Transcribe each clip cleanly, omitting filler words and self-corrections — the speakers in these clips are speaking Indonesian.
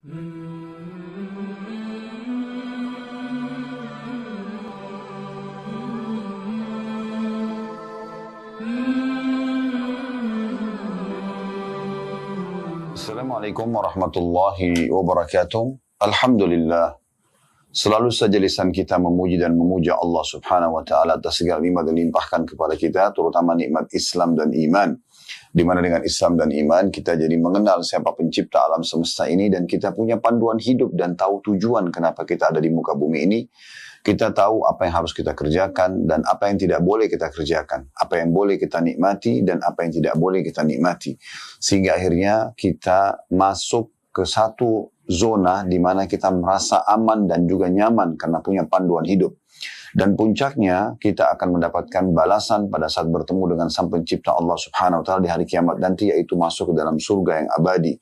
Assalamualaikum warahmatullahi wabarakatuh. Alhamdulillah. Selalu saja lisan kita memuji dan memuja Allah subhanahu wa ta'ala atas segala nikmat yang dilimpahkan kepada kita, terutama nikmat Islam dan iman. Di mana dengan Islam dan iman kita jadi mengenal siapa pencipta alam semesta ini, dan kita punya panduan hidup dan tahu tujuan kenapa kita ada di muka bumi ini. Kita tahu apa yang harus kita kerjakan dan apa yang tidak boleh kita kerjakan. Apa yang boleh kita nikmati dan apa yang tidak boleh kita nikmati. Sehingga akhirnya kita masuk ke satu zona di mana kita merasa aman dan juga nyaman karena punya panduan hidup. Dan puncaknya kita akan mendapatkan balasan pada saat bertemu dengan Sang Pencipta Allah Subhanahu wa Ta'ala di hari kiamat nanti, yaitu masuk ke dalam surga yang abadi.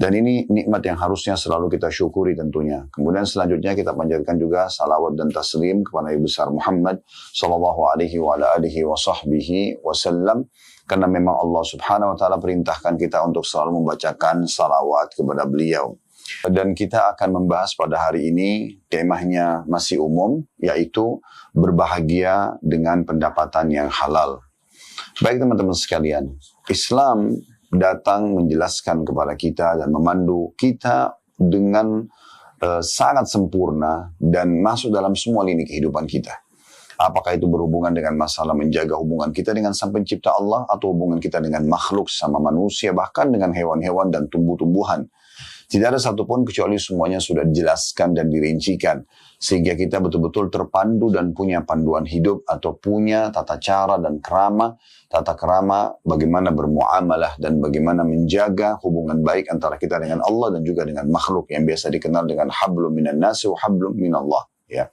Dan ini nikmat yang harusnya selalu kita syukuri tentunya. Kemudian selanjutnya kita panjatkan juga salawat dan taslim kepada Nabi besar Muhammad sallallahu alaihi wa alihi wa sahbihi wasallam. Karena memang Allah subhanahu wa ta'ala perintahkan kita untuk selalu membacakan salawat kepada beliau. Dan kita akan membahas pada hari ini, temanya masih umum, yaitu berbahagia dengan pendapatan yang halal. Baik teman-teman sekalian, Islam datang menjelaskan kepada kita dan memandu kita dengan sangat sempurna dan masuk dalam semua lini kehidupan kita. Apakah itu berhubungan dengan masalah menjaga hubungan kita dengan Sang Pencipta Allah, atau hubungan kita dengan makhluk sama manusia, bahkan dengan hewan-hewan dan tumbuh-tumbuhan. Tidak ada satupun kecuali semuanya sudah dijelaskan dan dirincikan. Sehingga kita betul-betul terpandu dan punya panduan hidup atau punya tata cara dan tata kerama bagaimana bermuamalah dan bagaimana menjaga hubungan baik antara kita dengan Allah dan juga dengan makhluk yang biasa dikenal dengan hablum minan nasi wa hablum minallah. Ya.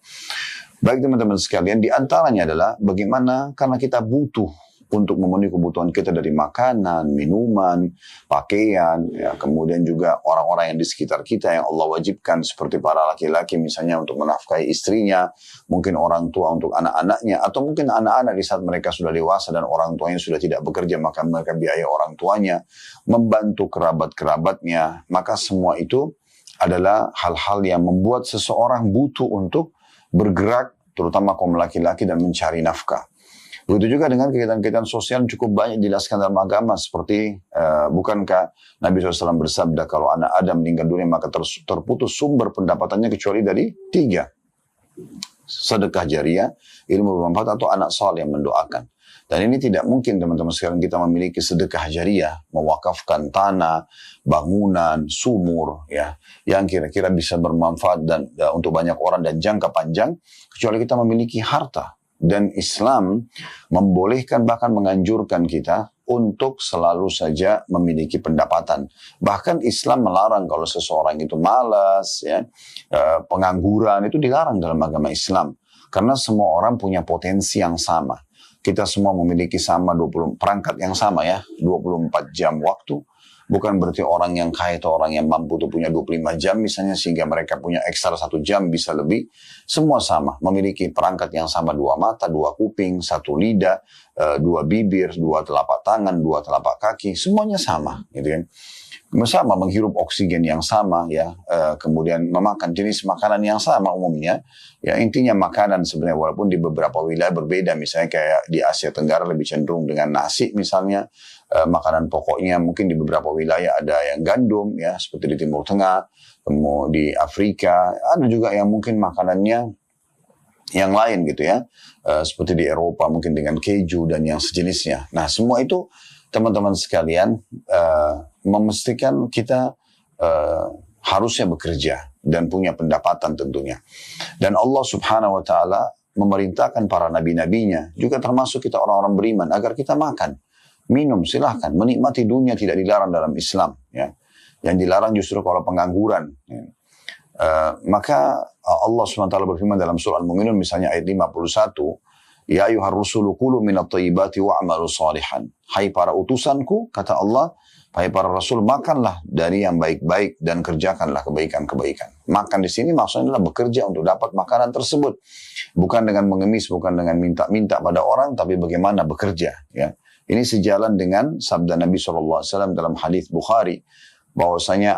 Baik teman-teman sekalian, di antaranya adalah bagaimana karena kita butuh untuk memenuhi kebutuhan kita dari makanan, minuman, pakaian, ya, kemudian juga orang-orang yang di sekitar kita yang Allah wajibkan, seperti para laki-laki misalnya untuk menafkahi istrinya, mungkin orang tua untuk anak-anaknya, atau mungkin anak-anak di saat mereka sudah dewasa dan orang tuanya sudah tidak bekerja, maka mereka biaya orang tuanya, membantu kerabat-kerabatnya, maka semua itu adalah hal-hal yang membuat seseorang butuh untuk bergerak, terutama kaum laki-laki, dan mencari nafkah. Begitu juga dengan kegiatan-kegiatan sosial cukup banyak dijelaskan dalam agama, seperti bukankah Nabi SAW bersabda kalau anak Adam meninggal dunia maka terputus sumber pendapatannya kecuali dari 3. Sedekah jariah, ilmu bermanfaat, atau anak saleh yang mendoakan. Dan ini tidak mungkin teman-teman sekalian kita memiliki sedekah jariah, mewakafkan tanah, bangunan, sumur, ya, yang kira-kira bisa bermanfaat dan untuk banyak orang dan jangka panjang, kecuali kita memiliki harta. Dan Islam membolehkan bahkan menganjurkan kita untuk selalu saja memiliki pendapatan. Bahkan Islam melarang kalau seseorang itu malas, ya, pengangguran, itu dilarang dalam agama Islam. Karena semua orang punya potensi yang sama. Kita semua memiliki sama 20 perangkat yang sama, ya, 24 jam waktu. Bukan berarti orang yang kaya atau orang yang mampu itu punya 25 jam misalnya, sehingga mereka punya ekstra 1 jam bisa lebih. Semua sama, memiliki perangkat yang sama, 2 mata, 2 kuping, 1 lidah, 2 bibir, 2 telapak tangan, 2 telapak kaki, semuanya sama, gitu kan. Sama menghirup oksigen yang sama, ya, kemudian memakan jenis makanan yang sama umumnya. Ya, intinya makanan sebenarnya walaupun di beberapa wilayah berbeda, misalnya kayak di Asia Tenggara lebih cenderung dengan nasi misalnya, makanan pokoknya mungkin di beberapa wilayah ada yang gandum, ya, seperti di Timur Tengah, kemudian di Afrika, ada juga yang mungkin makanannya yang lain gitu, ya, seperti di Eropa mungkin dengan keju dan yang sejenisnya. Nah, semua itu teman-teman sekalian memastikan kita harusnya bekerja dan punya pendapatan tentunya. Dan Allah subhanahu wa ta'ala memerintahkan para nabi-nabinya, juga termasuk kita orang-orang beriman, agar kita makan, minum, silahkan. Menikmati dunia tidak dilarang dalam Islam. Ya. Yang dilarang justru kalau pengangguran. Ya. Maka Allah SWT berfirman dalam surah Al-Mu'minun misalnya ayat 51, Ya ayuhar rusulu kulu minat tayyibati wa'amalu salihan. Hai para utusanku, kata Allah, hai para rasul, makanlah dari yang baik-baik dan kerjakanlah kebaikan-kebaikan. Makan di sini maksudnya adalah bekerja untuk dapat makanan tersebut. Bukan dengan mengemis, bukan dengan minta-minta pada orang, tapi bagaimana bekerja. Ya. Ini sejalan dengan sabda Nabi SAW dalam hadis Bukhari. bahwasanya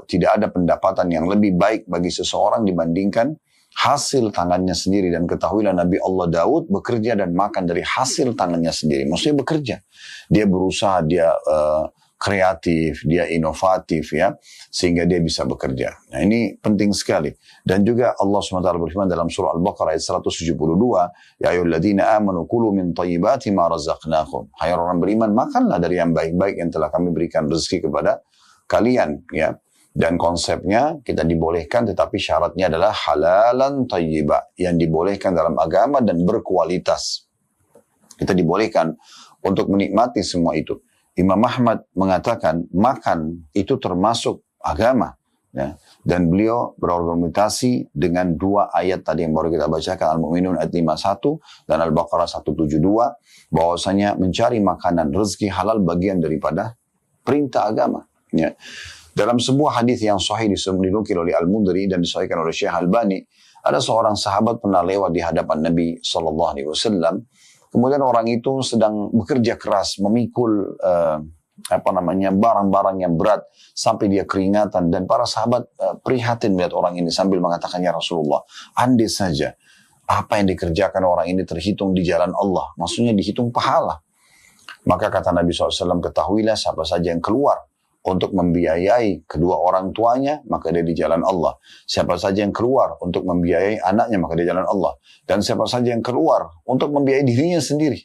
tidak ada pendapatan yang lebih baik bagi seseorang dibandingkan hasil tangannya sendiri. Dan ketahuilah Nabi Allah Daud bekerja dan makan dari hasil tangannya sendiri. Maksudnya bekerja. Dia berusaha, dia kreatif, dia inovatif ya, sehingga dia bisa bekerja. Nah ini penting sekali. Dan juga Allah SWT berfirman dalam surah Al-Baqarah ayat 172, Ya ayyuhalladzina amanu kulu min thayyibati ma razaqnakum. Hai orang beriman, makanlah dari yang baik-baik yang telah kami berikan rezeki kepada kalian ya. Dan konsepnya kita dibolehkan, tetapi syaratnya adalah halalan thayyiba, yang dibolehkan dalam agama dan berkualitas. Kita dibolehkan untuk menikmati semua itu. Imam Ahmad mengatakan makan itu termasuk agama. Ya. Dan beliau berargumentasi dengan dua ayat tadi yang baru kita bacakan, Al-Mu'minun ayat 51 dan Al-Baqarah 172, bahwasanya mencari makanan rezeki halal bagian daripada perintah agama. Ya. Dalam sebuah hadis yang sahih dinukil oleh Al-Mundhiri dan disahihkan oleh Syekh Albani, ada seorang sahabat pernah lewat di hadapan Nabi SAW. Kemudian orang itu sedang bekerja keras, memikul barang-barang yang berat sampai dia keringatan, dan para sahabat prihatin melihat orang ini sambil mengatakan, ya Rasulullah, andai saja apa yang dikerjakan orang ini terhitung di jalan Allah, maksudnya dihitung pahala. Maka kata Nabi SAW, ketahuilah siapa saja yang keluar untuk membiayai kedua orang tuanya, maka dia di jalan Allah. Siapa saja yang keluar untuk membiayai anaknya, maka dia di jalan Allah. Dan siapa saja yang keluar untuk membiayai dirinya sendiri,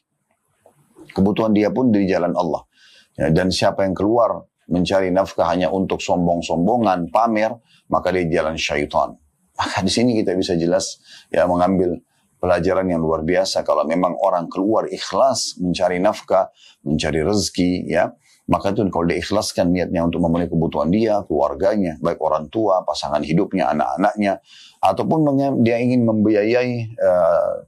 kebutuhan dia pun di jalan Allah. Ya, dan siapa yang keluar mencari nafkah hanya untuk sombong-sombongan, pamer, maka dia di jalan syaitan. Maka di sini kita bisa jelas ya mengambil pelajaran yang luar biasa. Kalau memang orang keluar ikhlas mencari nafkah, mencari rezeki, ya, maka itu kalau dia ikhlaskan niatnya untuk memenuhi kebutuhan dia, keluarganya, baik orang tua, pasangan hidupnya, anak-anaknya, ataupun dia ingin membiayai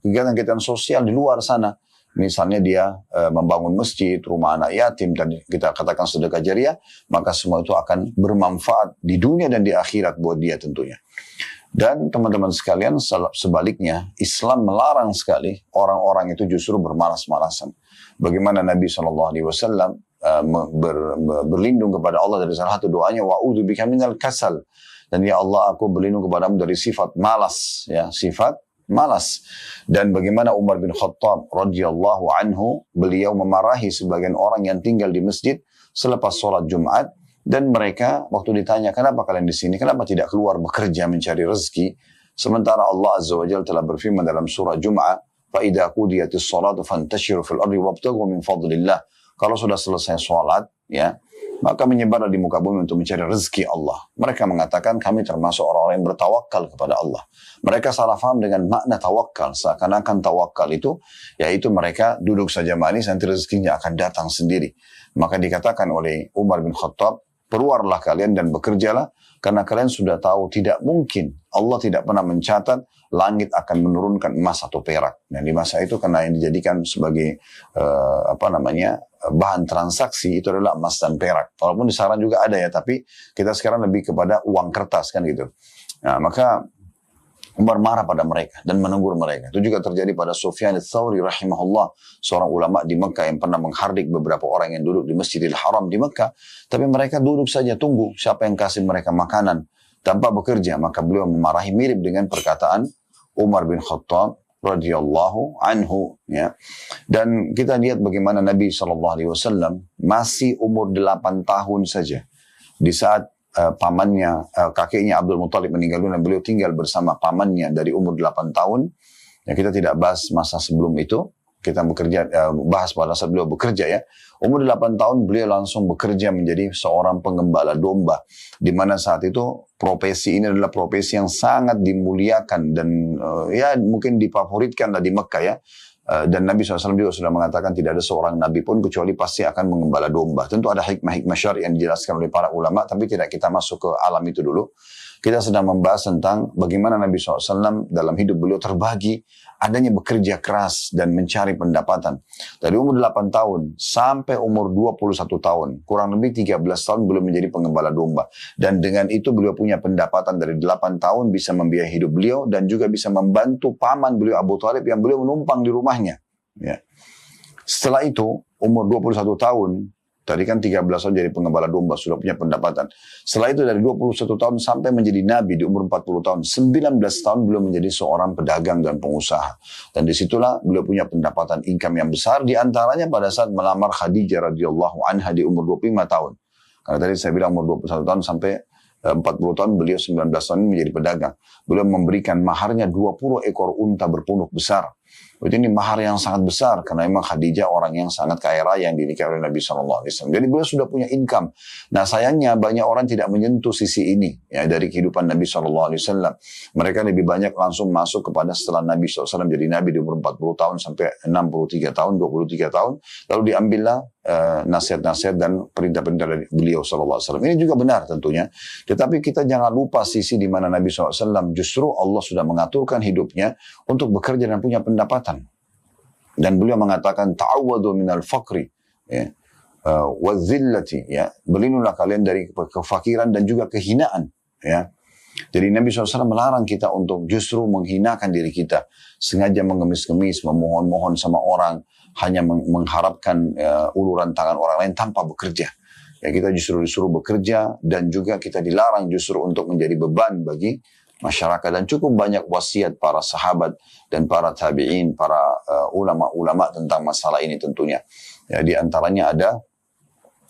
kegiatan-kegiatan sosial di luar sana. Misalnya dia membangun masjid, rumah anak yatim, dan kita katakan sedekah jariah, maka semua itu akan bermanfaat di dunia dan di akhirat buat dia tentunya. Dan teman-teman sekalian, sebaliknya, Islam melarang sekali orang-orang itu justru bermalas-malasan. Bagaimana Nabi SAW berlindung kepada Allah dari salah satu doanya, wa'udzubika minal kasal, dan ya Allah, aku berlindung kepadamu dari sifat malas, ya, sifat malas. Dan bagaimana Umar bin Khattab radhiyallahu anhu, beliau memarahi sebagian orang yang tinggal di masjid selepas sholat Jumat, dan mereka waktu ditanya, kenapa kalian di sini, kenapa tidak keluar bekerja mencari rezeki, sementara Allah Azza wa Jalla telah berfirman dalam surah Jum'ah, فَإِذَا قُضِيَتِ الصَّلَاةُ فَانْتَشِرُوا فِي الْأَرْضِ وَابْتَغُوا مِنْ فَضْلِ اللَّهِ. Kalau sudah selesai sholat, ya, maka menyebar di muka bumi untuk mencari rezeki Allah. Mereka mengatakan kami termasuk orang-orang yang bertawakal kepada Allah. Mereka salah faham dengan makna tawakal. Seakan-akan tawakal itu, yaitu mereka duduk saja manis, nanti rezekinya akan datang sendiri. Maka dikatakan oleh Umar bin Khattab, keluarlah kalian dan bekerjalah, karena kalian sudah tahu tidak mungkin, Allah tidak pernah mencatat langit akan menurunkan emas atau perak. Dan di masa itu karena yang dijadikan sebagai bahan transaksi itu adalah emas dan perak. Walaupun di saran juga ada ya, tapi kita sekarang lebih kepada uang kertas kan gitu. Nah, maka Umar marah pada mereka dan menegur mereka. Itu juga terjadi pada Sufyan ats-Tsauri rahimahullah, seorang ulama di Mekah yang pernah menghardik beberapa orang yang duduk di Masjidil Haram di Mekah. Tapi mereka duduk saja tunggu siapa yang kasih mereka makanan tanpa bekerja. Maka beliau memarahi mirip dengan perkataan Umar bin Khattab radhiyallahu anhu. Ya. Dan kita lihat bagaimana Nabi SAW masih umur 8 tahun saja. Di saat pamannya, kakeknya Abdul Muthalib meninggal dunia, beliau tinggal bersama pamannya dari umur 8 tahun. Ya, kita tidak bahas masa sebelum itu, kita bekerja, bahas pada saat beliau bekerja ya. Umur 8 tahun beliau langsung bekerja menjadi seorang pengembala domba. Di mana saat itu profesi ini adalah profesi yang sangat dimuliakan dan ya mungkin difavoritkan di Mekah ya. Dan Nabi SAW juga sudah mengatakan tidak ada seorang Nabi pun kecuali pasti akan mengembala domba. Tentu ada hikmah-hikmah syar'i yang dijelaskan oleh para ulama, tapi tidak kita masuk ke alam itu dulu. Kita sedang membahas tentang bagaimana Nabi SAW dalam hidup beliau terbagi adanya bekerja keras dan mencari pendapatan. Dari umur 8 tahun sampai umur 21 tahun, kurang lebih 13 tahun beliau menjadi pengembala domba. Dan dengan itu beliau punya pendapatan dari 8 tahun bisa membiayai hidup beliau dan juga bisa membantu paman beliau Abu Thalib yang beliau menumpang di rumahnya. Ya. Setelah itu, umur 21 tahun, Tadi kan 13 tahun jadi pengembala domba, sudah punya pendapatan. Setelah itu dari 21 tahun sampai menjadi nabi di umur 40 tahun. 19 tahun beliau menjadi seorang pedagang dan pengusaha. Dan disitulah beliau punya pendapatan income yang besar. Di antaranya pada saat melamar Khadijah radhiyallahu anha di umur 25 tahun. Karena tadi saya bilang umur 21 tahun sampai 40 tahun, beliau 19 tahun menjadi pedagang. Beliau memberikan maharnya 20 ekor unta berpunuk besar. Ini mahar yang sangat besar karena memang Khadijah orang yang sangat kaya raya yang dinikahi oleh Nabi SAW. Jadi beliau sudah punya income. Nah sayangnya banyak orang tidak menyentuh sisi ini ya dari kehidupan Nabi SAW. Mereka lebih banyak langsung masuk kepada setelah Nabi SAW jadi Nabi di umur 40 tahun sampai 63 tahun, 23 tahun. Lalu diambillah nasihat-nasihat dan perintah-perintah dari beliau SAW. Ini juga benar tentunya. Tetapi kita jangan lupa sisi di mana Nabi SAW justru Allah sudah mengaturkan hidupnya untuk bekerja dan punya pendapatan. Dan beliau mengatakan ta'awwadu minal faqri ya, wadzillati ya, berlindunglah kalian dari kefakiran dan juga kehinaan ya. Jadi Nabi SAW melarang kita untuk justru menghinakan diri kita, sengaja mengemis-kemis, memohon-mohon sama orang, hanya mengharapkan uluran tangan orang lain tanpa bekerja. Ya, kita justru disuruh bekerja dan juga kita dilarang justru untuk menjadi beban bagi masyarakat. Dan cukup banyak wasiat para sahabat dan para tabi'in, para ulama-ulama tentang masalah ini tentunya. Ya, di antaranya ada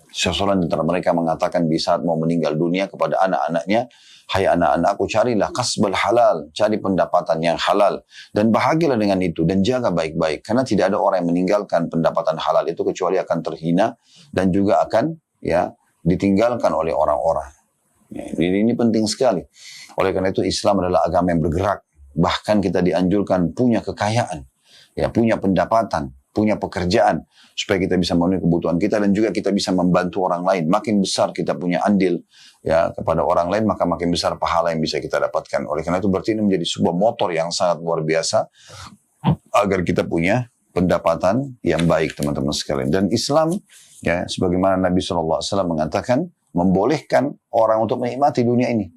seseorang di antara mereka mengatakan di saat mau meninggal dunia kepada anak-anaknya, hai anak-anakku, carilah kasbal halal, cari pendapatan yang halal. Dan bahagialah dengan itu dan jaga baik-baik. Karena tidak ada orang yang meninggalkan pendapatan halal itu kecuali akan terhina dan juga akan ya ditinggalkan oleh orang-orang. Ya, ini penting sekali. Oleh karena itu Islam adalah agama yang bergerak. Bahkan kita dianjurkan punya kekayaan, ya punya pendapatan, punya pekerjaan, supaya kita bisa memenuhi kebutuhan kita dan juga kita bisa membantu orang lain. Makin besar kita punya andil ya kepada orang lain, maka makin besar pahala yang bisa kita dapatkan. Oleh karena itu berarti ini menjadi sebuah motor yang sangat luar biasa agar kita punya pendapatan yang baik, teman-teman sekalian. Dan Islam ya sebagaimana Nabi SAW mengatakan membolehkan orang untuk menikmati dunia ini.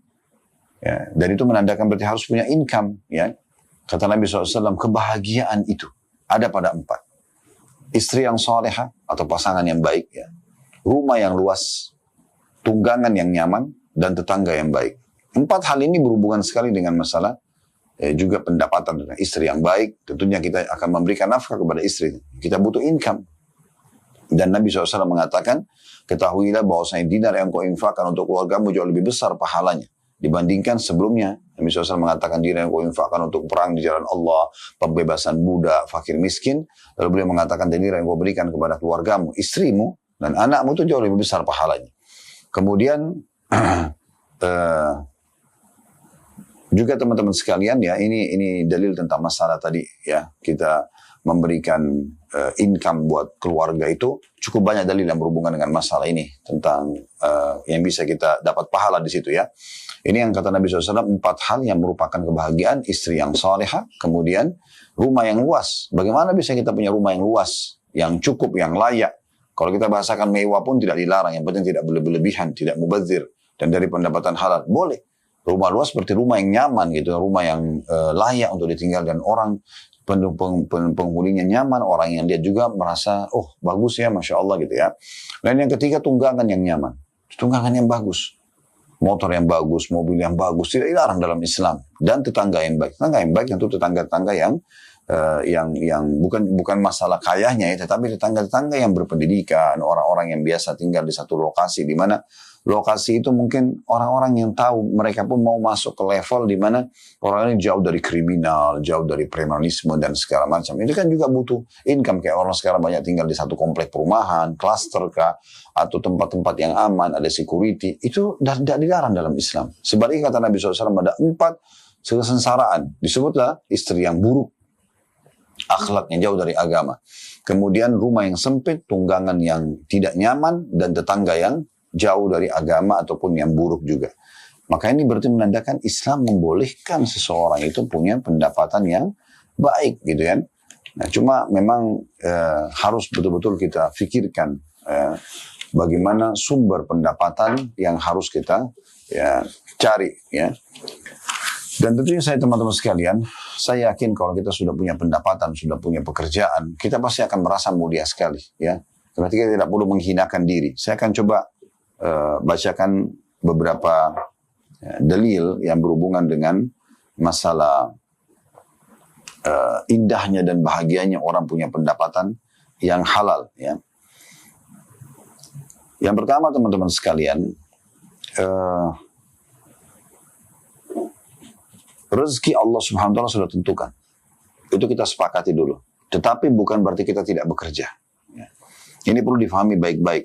Ya, dan itu menandakan berarti harus punya income. Ya. Kata Nabi SAW, kebahagiaan itu ada pada 4. Istri yang salehah atau pasangan yang baik. Ya. Rumah yang luas, tunggangan yang nyaman, dan tetangga yang baik. 4 hal ini berhubungan sekali dengan masalah juga pendapatan. Istri yang baik, tentunya kita akan memberikan nafkah kepada istri. Kita butuh income. Dan Nabi SAW mengatakan, ketahuilah bahwasanya dinar yang kau infakkan untuk keluargamu jauh lebih besar pahalanya dibandingkan sebelumnya. Nabi SAW mengatakan dinar yang kau infakkan untuk perang di jalan Allah, pembebasan budak, fakir miskin. Lalu beliau mengatakan dinar yang kau berikan kepada keluargamu, istrimu, dan anakmu itu jauh lebih besar pahalanya. Kemudian juga teman-teman sekalian ya, ini dalil tentang masalah tadi ya, kita memberikan income buat keluarga itu cukup banyak dalil yang berhubungan dengan masalah ini tentang yang bisa kita dapat pahala di situ ya. Ini yang kata Nabi SAW 4 hal yang merupakan kebahagiaan, istri yang salehah, kemudian rumah yang luas. Bagaimana bisa kita punya rumah yang luas, yang cukup, yang layak? Kalau kita bahasakan mewah pun tidak dilarang, yang penting tidak berlebihan, tidak mubazir, dan dari pendapatan halal boleh. Rumah luas seperti rumah yang nyaman gitu, rumah yang layak untuk ditinggal dan orang penghuninya nyaman, orang yang dia juga merasa oh bagus ya, masya Allah gitu ya. Dan yang ketiga tunggangan yang nyaman, tunggangan yang bagus, motor yang bagus, mobil yang bagus, tidak dilarang dalam Islam. Dan tetangga yang baik, tentu tetangga-tetangga yang bukan masalah kayanya ya, tetapi tetangga-tetangga yang berpendidikan, orang-orang yang biasa tinggal di satu lokasi di mana lokasi itu mungkin orang-orang yang tahu, mereka pun mau masuk ke level di mana orang ini jauh dari kriminal, jauh dari premanisme dan segala macam. Itu kan juga butuh income, kayak orang sekarang banyak tinggal di satu komplek perumahan, klaster kah, atau tempat-tempat yang aman, ada security. Itu tidak dilarang dalam Islam. Sebaliknya kata Nabi SAW ada 4 kesengsaraan. Disebutlah istri yang buruk, akhlaknya jauh dari agama. Kemudian rumah yang sempit, tunggangan yang tidak nyaman, dan tetangga yang jauh dari agama ataupun yang buruk juga. Maka ini berarti menandakan Islam membolehkan seseorang itu punya pendapatan yang baik gitu kan. Nah, cuma memang harus betul-betul kita fikirkan bagaimana sumber pendapatan yang harus kita cari ya. Dan tentunya saya teman-teman sekalian, saya yakin kalau kita sudah punya pendapatan, sudah punya pekerjaan, kita pasti akan merasa mulia sekali ya. Berarti kita tidak perlu menghinakan diri. Saya akan coba bacakan beberapa dalil yang berhubungan dengan masalah indahnya dan bahagianya orang punya pendapatan yang halal. Ya. Yang pertama teman-teman sekalian, rezeki Allah Subhanahu wa taala sudah tentukan. Itu kita sepakati dulu. Tetapi bukan berarti kita tidak bekerja. Ya. Ini perlu difahami baik-baik.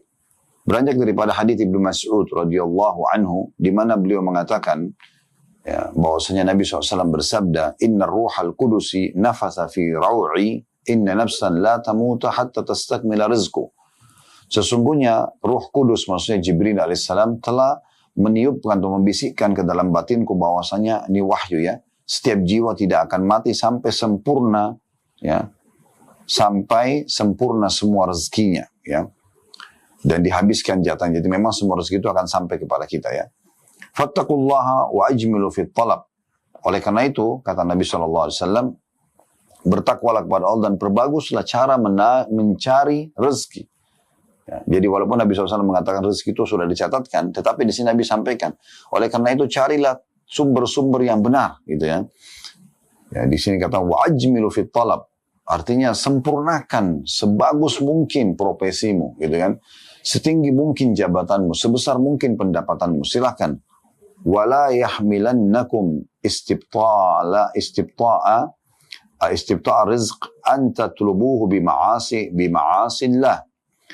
Beranjak daripada hadits Ibnu Mas'ud radhiyallahu anhu, di mana beliau mengatakan ya, bahwasanya Nabi SAW bersabda, Inna ruhal kudusi nafasa fi raw'i, inna nafsan la tamuta hatta tastakmila rizku. Sesungguhnya Ruh Kudus, maksudnya Jibril alaihissalam, telah meniupkan atau membisikkan ke dalam batinku bahwasanya ini wahyu ya, setiap jiwa tidak akan mati sampai sempurna ya, sampai sempurna semua rezekinya ya, dan dihabiskan jatahnya. Jadi memang semua rezeki itu akan sampai kepada kita ya. Fattaqullaha wa ajmilu fit talab. Oleh karena itu kata Nabi SAW, bertakwalah kepada Allah dan perbaguslah cara mencari rezeki. Ya, jadi walaupun Nabi SAW mengatakan rezeki itu sudah dicatatkan, tetapi di sini Nabi sampaikan, oleh karena itu carilah sumber-sumber yang benar, gitu ya. Ya di sini kata wa'ajmilu fit talab, artinya sempurnakan sebagus mungkin profesimu, gitu kan. Setinggi mungkin jabatanmu, sebesar mungkin pendapatanmu, silakan. Wala yahmilannakum istibta'a rizq anta tulubuhu bima'asillah.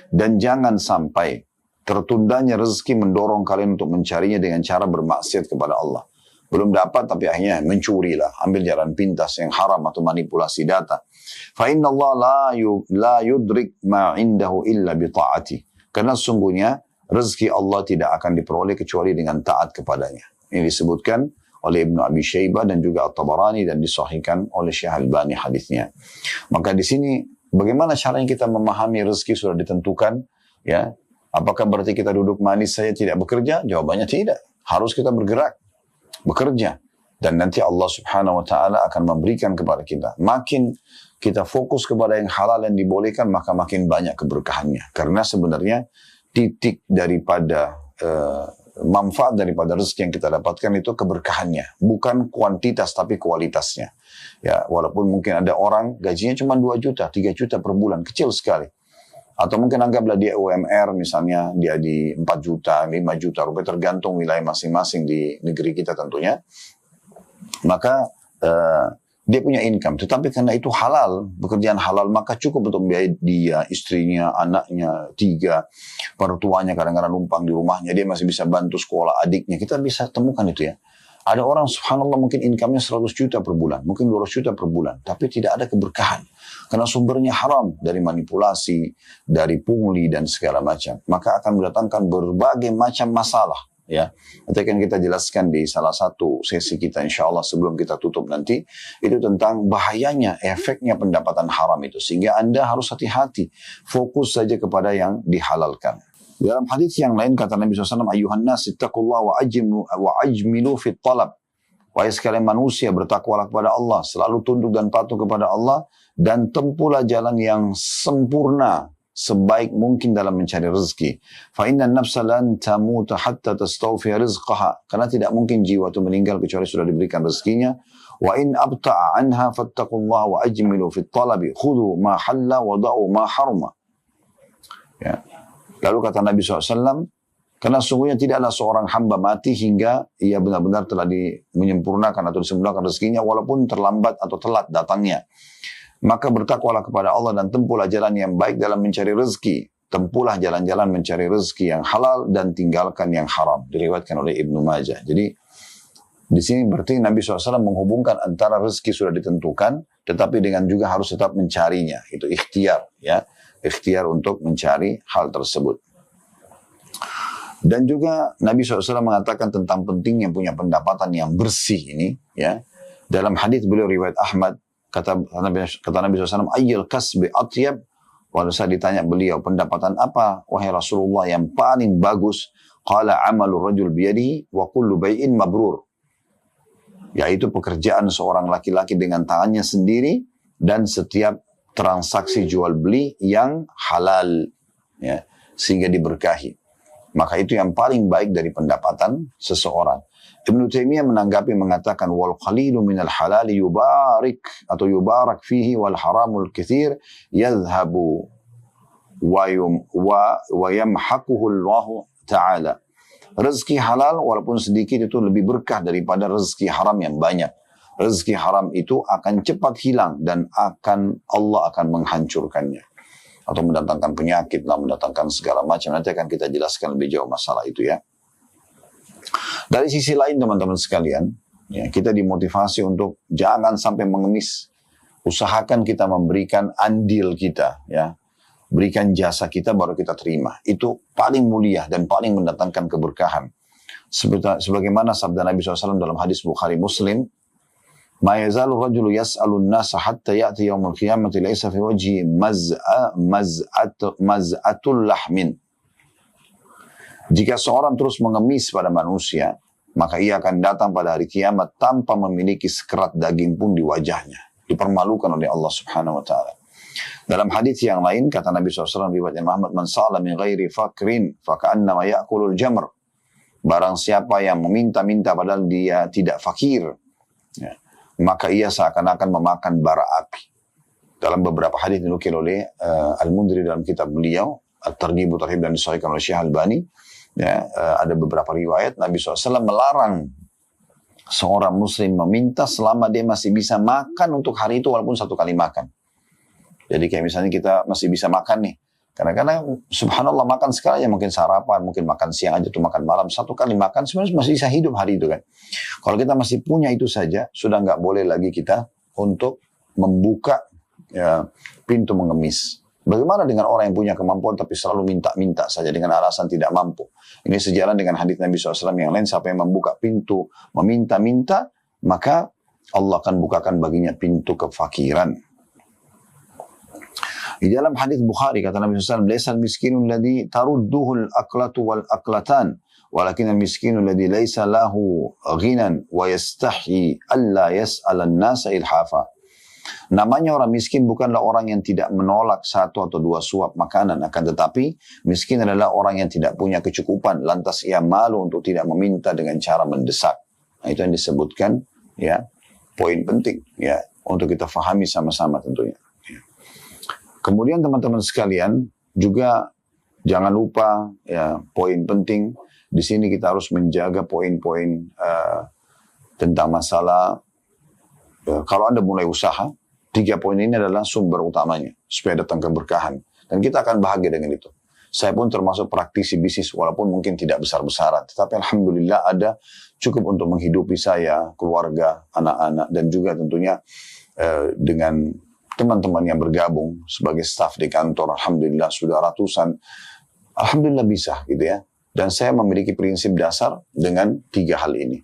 Dan jangan sampai tertundanya rezeki mendorong kalian untuk mencarinya dengan cara bermaksiat kepada Allah. Belum dapat tapi akhirnya mencurilah, ambil jalan pintas yang haram atau manipulasi data. Fa inna Allah la yudrik ma indahu illa bi ta'ati. Karena sesungguhnya rezeki Allah tidak akan diperoleh kecuali dengan taat kepadanya. Ini disebutkan oleh Ibnu Abi Syaibah dan juga At-Tabarani dan disahihkan oleh Syekh Albani hadisnya. Maka di sini bagaimana caranya kita memahami rezeki sudah ditentukan? Ya, apakah berarti kita duduk manis saja tidak bekerja? Jawabannya tidak. Harus kita bergerak, bekerja. Dan nanti Allah Subhanahu wa taala akan memberikan kepada kita. Makin kita fokus kepada yang halal yang dibolehkan, maka makin banyak keberkahannya. Karena sebenarnya titik daripada manfaat daripada rezeki yang kita dapatkan itu keberkahannya, bukan kuantitas tapi kualitasnya. Ya, walaupun mungkin ada orang gajinya cuma 2 juta, 3 juta per bulan, kecil sekali. Atau mungkin anggaplah dia UMR misalnya, dia di 4 juta, 5 juta rupiah, tergantung wilayah masing-masing di negeri kita tentunya. Maka dia punya income, tetapi karena itu halal, pekerjaan halal, maka cukup untuk membiayai dia, istrinya, anaknya, 3, pertuanya kadang-kadang numpang di rumahnya, dia masih bisa bantu sekolah adiknya. Kita bisa temukan itu ya. Ada orang subhanallah mungkin income-nya 100 juta per bulan, mungkin 200 juta per bulan, tapi tidak ada keberkahan. Karena sumbernya haram, dari manipulasi, dari pungli dan segala macam. Maka akan mendatangkan berbagai macam masalah. Ya, nanti akan kita jelaskan di salah satu sesi kita insya Allah sebelum kita tutup nanti, itu tentang bahayanya, efeknya pendapatan haram itu. Sehingga Anda harus hati-hati, fokus saja kepada yang dihalalkan. Dalam hadis yang lain kata Nabi SAW, Ayuhan nas ittaqullah wa ajmilu fit talab. Wahai sekalian manusia, bertakwalah kepada Allah, selalu tunduk dan patuh kepada Allah, dan tempuhlah jalan yang sempurna, sebaik mungkin dalam mencari rezeki. Fa inna an-nafsa lan tamuta hatta tastawfiya rizqaha. Karena tidak mungkin jiwa itu meninggal kecuali sudah diberikan rezekinya. Wa in abta'a anha fattaqullaha wa ajmilu fit talabi. Khudhu ma halla wa da'u ma harma. Ya. Lalu kata Nabi SAW, karena sungguhnya tidaklah seorang hamba mati hingga ia benar-benar telah menyempurnakan atau disempurnakan rezekinya walaupun terlambat atau telat datangnya. Maka bertakwalah kepada Allah dan tempuhlah jalan yang baik dalam mencari rezeki. Tempuhlah jalan-jalan mencari rezeki yang halal dan tinggalkan yang haram. Diriwayatkan oleh Ibnu Majah. Jadi di sini berarti Nabi SAW menghubungkan antara rezeki sudah ditentukan, tetapi dengan juga harus tetap mencarinya. Itu ikhtiar, ya, ikhtiar untuk mencari hal tersebut. Dan juga Nabi SAW mengatakan tentang pentingnya punya pendapatan yang bersih ini, ya. Dalam hadis beliau riwayat Ahmad, kata Nabi SAW, ayyul kasbi atyab. Walau saya ditanya beliau, pendapatan apa wahai Rasulullah yang paling bagus? Qala amalu rajul biyadihi wa kullu bay'in mabrur. Yaitu pekerjaan seorang laki-laki dengan tangannya sendiri dan setiap transaksi jual beli yang halal. ya, sehingga diberkahi. Maka itu yang paling baik dari pendapatan seseorang. Ibnu Taimiyah menanggapi mengatakan wal qalilu minal halali yubarik atau yubarak fihi wal haramul katsir yadhhabu wa yamhaquhu Allah Ta'ala. Rezeki halal walaupun sedikit itu lebih berkah daripada rezeki haram yang banyak. Rezeki haram itu akan cepat hilang dan Allah akan menghancurkannya. Atau mendatangkan penyakit, mendatangkan segala macam. Nanti akan kita jelaskan lebih jauh masalah itu ya. Dari sisi lain teman-teman sekalian, ya, kita dimotivasi untuk jangan sampai mengemis. Usahakan kita memberikan andil kita, ya. Berikan jasa kita baru kita terima. Itu paling mulia dan paling mendatangkan keberkahan. Sebagaimana sabda Nabi SAW dalam hadis Bukhari Muslim, "Ma yazalu rajulu yas'alun nasa hatta ya'ti yaumul qiyamati laysa fi wajhi maz'atul lahmin." Jika seorang terus mengemis pada manusia, maka ia akan datang pada hari kiamat tanpa memiliki sekerat daging pun di wajahnya. Dipermalukan oleh Allah Subhanahu wa Ta'ala. Dalam hadis yang lain kata Nabi SAW riwayat Muhammad, "Man sa'ala min ghairi fakrin faka'annama ya'kulul jamr." Barang siapa yang meminta-minta padahal dia tidak fakir, ya, maka ia seakan-akan memakan bara api. Dalam beberapa hadis dinukil oleh Al-Mundhiri dalam kitab beliau At-Targhib wa Tarhib dan disahihkan oleh Syekh Albani, ya, ada beberapa riwayat Nabi SAW melarang seorang muslim meminta selama dia masih bisa makan untuk hari itu walaupun satu kali makan. Jadi kayak misalnya kita masih bisa makan nih. Kadang-kadang subhanallah makan sekali aja, mungkin sarapan, mungkin makan siang aja tuh makan malam. Satu kali makan sebenarnya masih bisa hidup hari itu kan. Kalau kita masih punya itu saja, sudah nggak boleh lagi kita untuk membuka ya, pintu mengemis. Bagaimana dengan orang yang punya kemampuan tapi selalu minta-minta saja dengan alasan tidak mampu. Ini sejalan dengan hadis Nabi SAW yang lain, siapa yang membuka pintu meminta-minta, maka Allah akan bukakan baginya pintu kefakiran. Di dalam hadis Bukhari kata Nabi SAW, "Laisal miskinul ladzi tarudduhul aklatu wal aklatan, walakinal miskinul ladzi laisa lahu ghinan wa yastahyi alla yas'alan nasa ilhafa." Namanya orang miskin bukanlah orang yang tidak menolak satu atau dua suap makanan, akan tetapi miskin adalah orang yang tidak punya kecukupan, lantas ia malu untuk tidak meminta dengan cara mendesak. Nah, itu yang disebutkan ya, poin penting ya untuk kita fahami sama-sama tentunya. Kemudian teman-teman sekalian juga jangan lupa ya poin penting di sini kita harus menjaga poin-poin tentang masalah kalau Anda mulai usaha, 3 poin ini adalah sumber utamanya supaya datang keberkahan dan kita akan bahagia dengan itu. Saya pun termasuk praktisi bisnis walaupun mungkin tidak besar-besaran, tetapi alhamdulillah ada cukup untuk menghidupi saya, keluarga, anak-anak dan juga tentunya dengan teman-teman yang bergabung sebagai staf di kantor, alhamdulillah sudah ratusan, alhamdulillah bisa gitu ya. Dan saya memiliki prinsip dasar dengan 3 hal ini.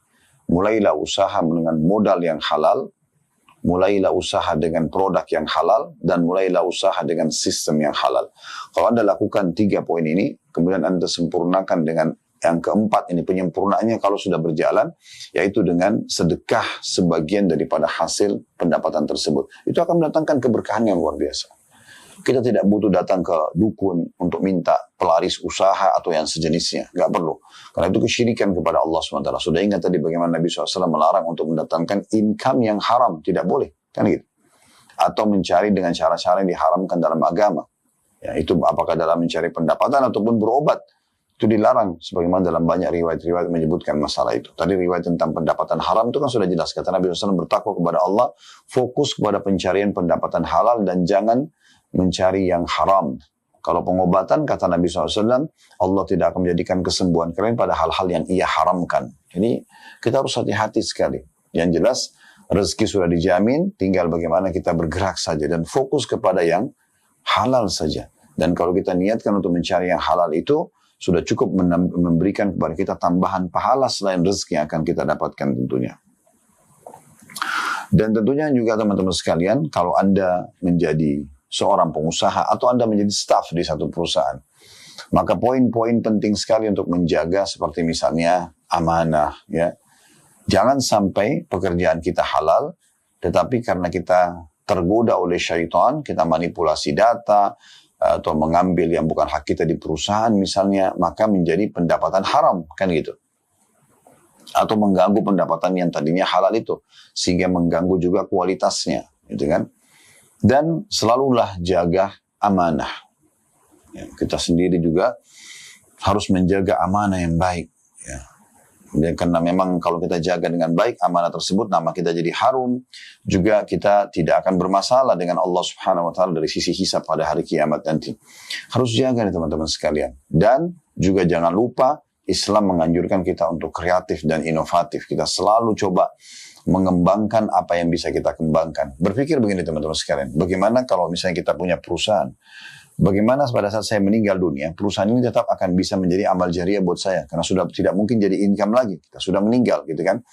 Mulailah usaha dengan modal yang halal, mulailah usaha dengan produk yang halal, dan mulailah usaha dengan sistem yang halal. Kalau Anda lakukan 3 poin ini, kemudian Anda sempurnakan dengan yang keempat ini, penyempurnaannya kalau sudah berjalan, yaitu dengan sedekah sebagian daripada hasil pendapatan tersebut. Itu akan mendatangkan keberkahan yang luar biasa. Kita tidak butuh datang ke dukun untuk minta pelaris usaha atau yang sejenisnya. Nggak perlu. Karena itu kesyirikan kepada Allah SWT. Sudah ingat tadi bagaimana Nabi SAW melarang untuk mendatangkan income yang haram. Tidak boleh. Kan gitu. Atau mencari dengan cara-cara yang diharamkan dalam agama. Ya, itu apakah dalam mencari pendapatan ataupun berobat. Itu dilarang, sebagaimana dalam banyak riwayat-riwayat menyebutkan masalah itu. Tadi riwayat tentang pendapatan haram itu kan sudah jelas. Kata Nabi SAW bertakwa kepada Allah, fokus kepada pencarian pendapatan halal dan jangan mencari yang haram. Kalau pengobatan, kata Nabi SAW, Allah tidak akan menjadikan kesembuhan kalian pada hal-hal yang ia haramkan. Jadi kita harus hati-hati sekali. Yang jelas, rezeki sudah dijamin, tinggal bagaimana kita bergerak saja dan fokus kepada yang halal saja. Dan kalau kita niatkan untuk mencari yang halal itu, sudah cukup memberikan kepada kita tambahan pahala selain rezeki yang akan kita dapatkan tentunya. Dan tentunya juga teman-teman sekalian, kalau Anda menjadi seorang pengusaha atau Anda menjadi staf di satu perusahaan, maka poin-poin penting sekali untuk menjaga seperti misalnya amanah. Ya. Jangan sampai pekerjaan kita halal, tetapi karena kita tergoda oleh syaitan, kita manipulasi data, atau mengambil yang bukan hak kita di perusahaan misalnya, maka menjadi pendapatan haram, kan gitu. Atau mengganggu pendapatan yang tadinya halal itu, sehingga mengganggu juga kualitasnya, gitu kan. Dan selalulah jaga amanah. Ya, kita sendiri juga harus menjaga amanah yang baik. Ya. Dan karena memang kalau kita jaga dengan baik amanah tersebut, nama kita jadi harum. Juga kita tidak akan bermasalah dengan Allah Subhanahu Wa Taala dari sisi hisab pada hari kiamat nanti. Harus jaga nih teman-teman sekalian. Dan juga jangan lupa Islam menganjurkan kita untuk kreatif dan inovatif. Kita selalu coba mengembangkan apa yang bisa kita kembangkan. Berpikir begini teman-teman sekalian. Bagaimana kalau misalnya kita punya perusahaan? Bagaimana pada saat saya meninggal dunia, perusahaan ini tetap akan bisa menjadi amal jariah buat saya. Karena sudah tidak mungkin jadi income lagi. Kita sudah meninggal gitu kan.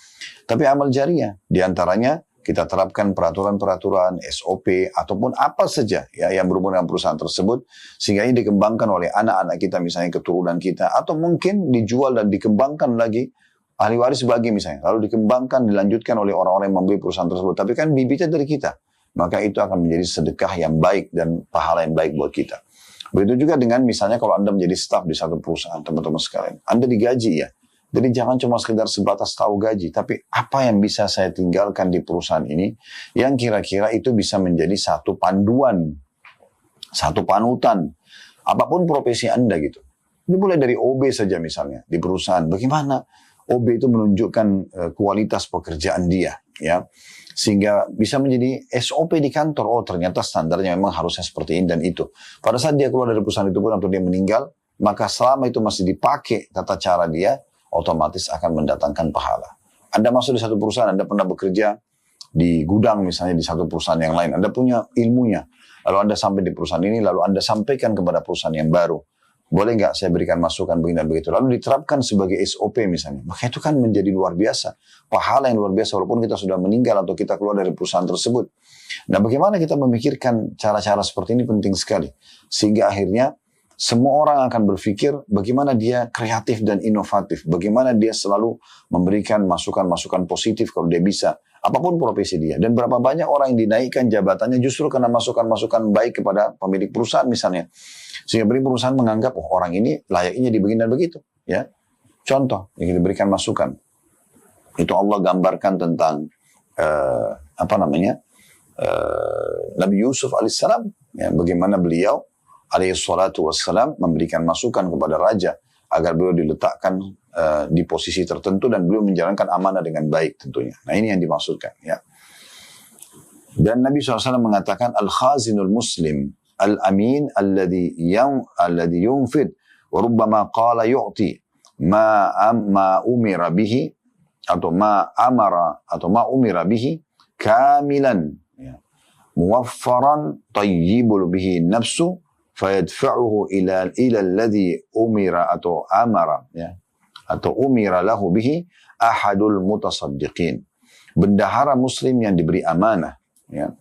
Tapi amal jariah, diantaranya kita terapkan peraturan-peraturan, SOP, ataupun apa saja ya, yang berhubungan dengan perusahaan tersebut. Sehingga ini dikembangkan oleh anak-anak kita, misalnya keturunan kita. Atau mungkin dijual dan dikembangkan lagi, ahli waris bagi misalnya. Lalu dikembangkan, dilanjutkan oleh orang-orang yang membeli perusahaan tersebut. Tapi kan bibitnya dari kita. Maka itu akan menjadi sedekah yang baik dan pahala yang baik buat kita. Begitu juga dengan misalnya kalau Anda menjadi staf di satu perusahaan, teman-teman sekalian. Anda digaji ya. Jadi jangan cuma sekedar sebatas tahu gaji, tapi apa yang bisa saya tinggalkan di perusahaan ini yang kira-kira itu bisa menjadi satu panduan, satu panutan, apapun profesi Anda gitu. Ini mulai dari OB saja misalnya di perusahaan. Bagaimana OB itu menunjukkan kualitas pekerjaan dia, ya. Sehingga bisa menjadi SOP di kantor. Oh ternyata standarnya memang harusnya seperti ini dan itu. Pada saat dia keluar dari perusahaan itu pun atau dia meninggal, maka selama itu masih dipakai tata cara dia, otomatis akan mendatangkan pahala. Anda masuk di satu perusahaan, Anda pernah bekerja di gudang misalnya di satu perusahaan yang lain. Anda punya ilmunya. Lalu Anda sampai di perusahaan ini, lalu Anda sampaikan kepada perusahaan yang baru. Boleh nggak saya berikan masukan begini dan begitu. Lalu diterapkan sebagai SOP misalnya. Maka itu kan menjadi luar biasa. Pahala yang luar biasa walaupun kita sudah meninggal atau kita keluar dari perusahaan tersebut. Nah bagaimana kita memikirkan cara-cara seperti ini penting sekali. Sehingga akhirnya semua orang akan berpikir bagaimana dia kreatif dan inovatif. Bagaimana dia selalu memberikan masukan-masukan positif kalau dia bisa. Apapun profesi dia. Dan berapa banyak orang yang dinaikkan jabatannya justru karena masukan-masukan baik kepada pemilik perusahaan misalnya. Sehingga pemilik perusahaan menganggap, oh orang ini layaknya dibegini dan begitu. Ya. Contoh, yang diberikan masukan. Itu Allah gambarkan tentang, Nabi Yusuf alaihissalam. Ya, bagaimana beliau alaihissalatu wassalam memberikan masukan kepada raja agar beliau diletakkan di posisi tertentu dan beliau menjalankan amanah dengan baik tentunya. Nah ini yang dimaksudkan ya. Dan Nabi SAW mengatakan al-khazinul muslim al-amin alladhi yunfid wa rubbama qala yu'ti ma umira bihi atau ma amara atau ma umira bihi kamilan ya. Muwaffaran tayyibul bihi nafsu fayadfa'uhu ila alladhi umira atau amara ya. Atau umira lahu bihi ahadul mutasaddiqin. Bendahara muslim yang diberi amanah ya,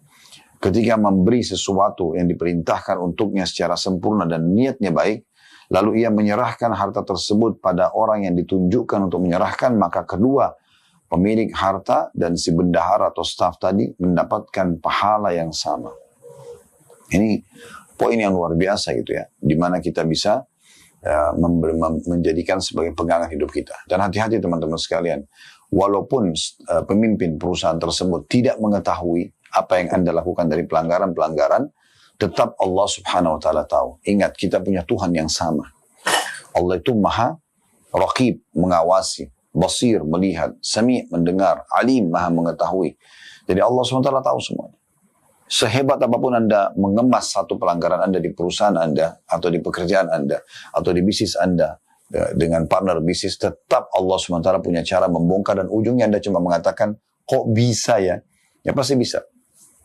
ketika memberi sesuatu yang diperintahkan untuknya secara sempurna dan niatnya baik, lalu ia menyerahkan harta tersebut pada orang yang ditunjukkan untuk menyerahkan, maka kedua pemilik harta dan si bendahara atau staf tadi mendapatkan pahala yang sama. Ini poin yang luar biasa gitu ya, di mana kita bisa menjadikan sebagai pegangan hidup kita. Dan hati-hati teman-teman sekalian, walaupun pemimpin perusahaan tersebut tidak mengetahui apa yang Anda lakukan dari pelanggaran-pelanggaran, tetap Allah Subhanahu wa Ta'ala tahu. Ingat, kita punya Tuhan yang sama. Allah itu maha raqib, mengawasi, basir, melihat, sami, mendengar, alim, maha mengetahui. Jadi Allah Subhanahu wa Ta'ala tahu semuanya. Sehebat apapun Anda mengemas satu pelanggaran Anda di perusahaan Anda, atau di pekerjaan Anda, atau di bisnis Anda, dengan partner bisnis, tetap Allah SWT punya cara membongkar, dan ujungnya Anda cuma mengatakan, kok bisa ya? Ya pasti bisa.